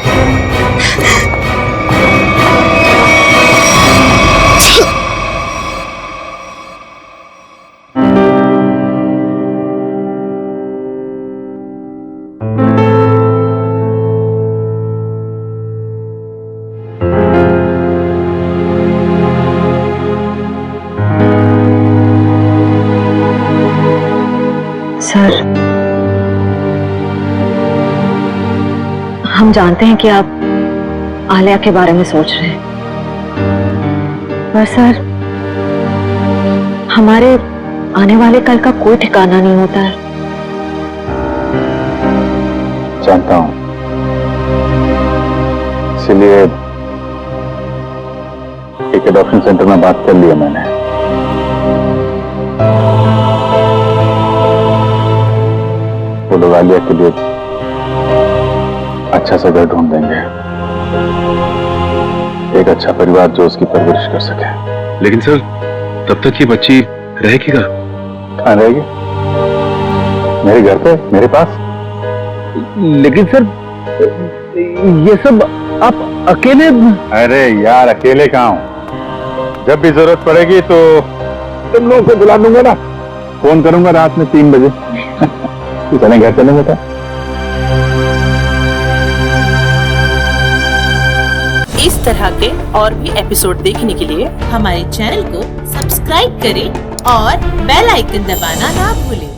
सर, हम जानते हैं कि आप आलिया के बारे में सोच रहे हैं, पर सर हमारे आने वाले कल का कोई ठिकाना नहीं होता है। जानता हूं, इसलिए एक एडॉप्शन सेंटर में बात कर लिया मैंने। वो लोग आलिया के लिए अच्छा सा घर ढूंढ देंगे, एक अच्छा परिवार जो उसकी परवरिश कर सके। लेकिन सर, तब तक ये बच्ची रहेगी कहाँ? कहाँ रहेगी? मेरे घर पे, मेरे पास। लेकिन सर, ये सब आप अकेले? अरे यार, अकेले कहाँ हूं? जब भी जरूरत पड़ेगी तो तुम लोगों को बुला दूंगा ना, फोन करूंगा रात में 3 बजे। चलें घर, चलें बेटा। इस तरह के और भी एपिसोड देखने के लिए हमारे चैनल को सब्सक्राइब करें और बेल आइकन दबाना ना भूलें।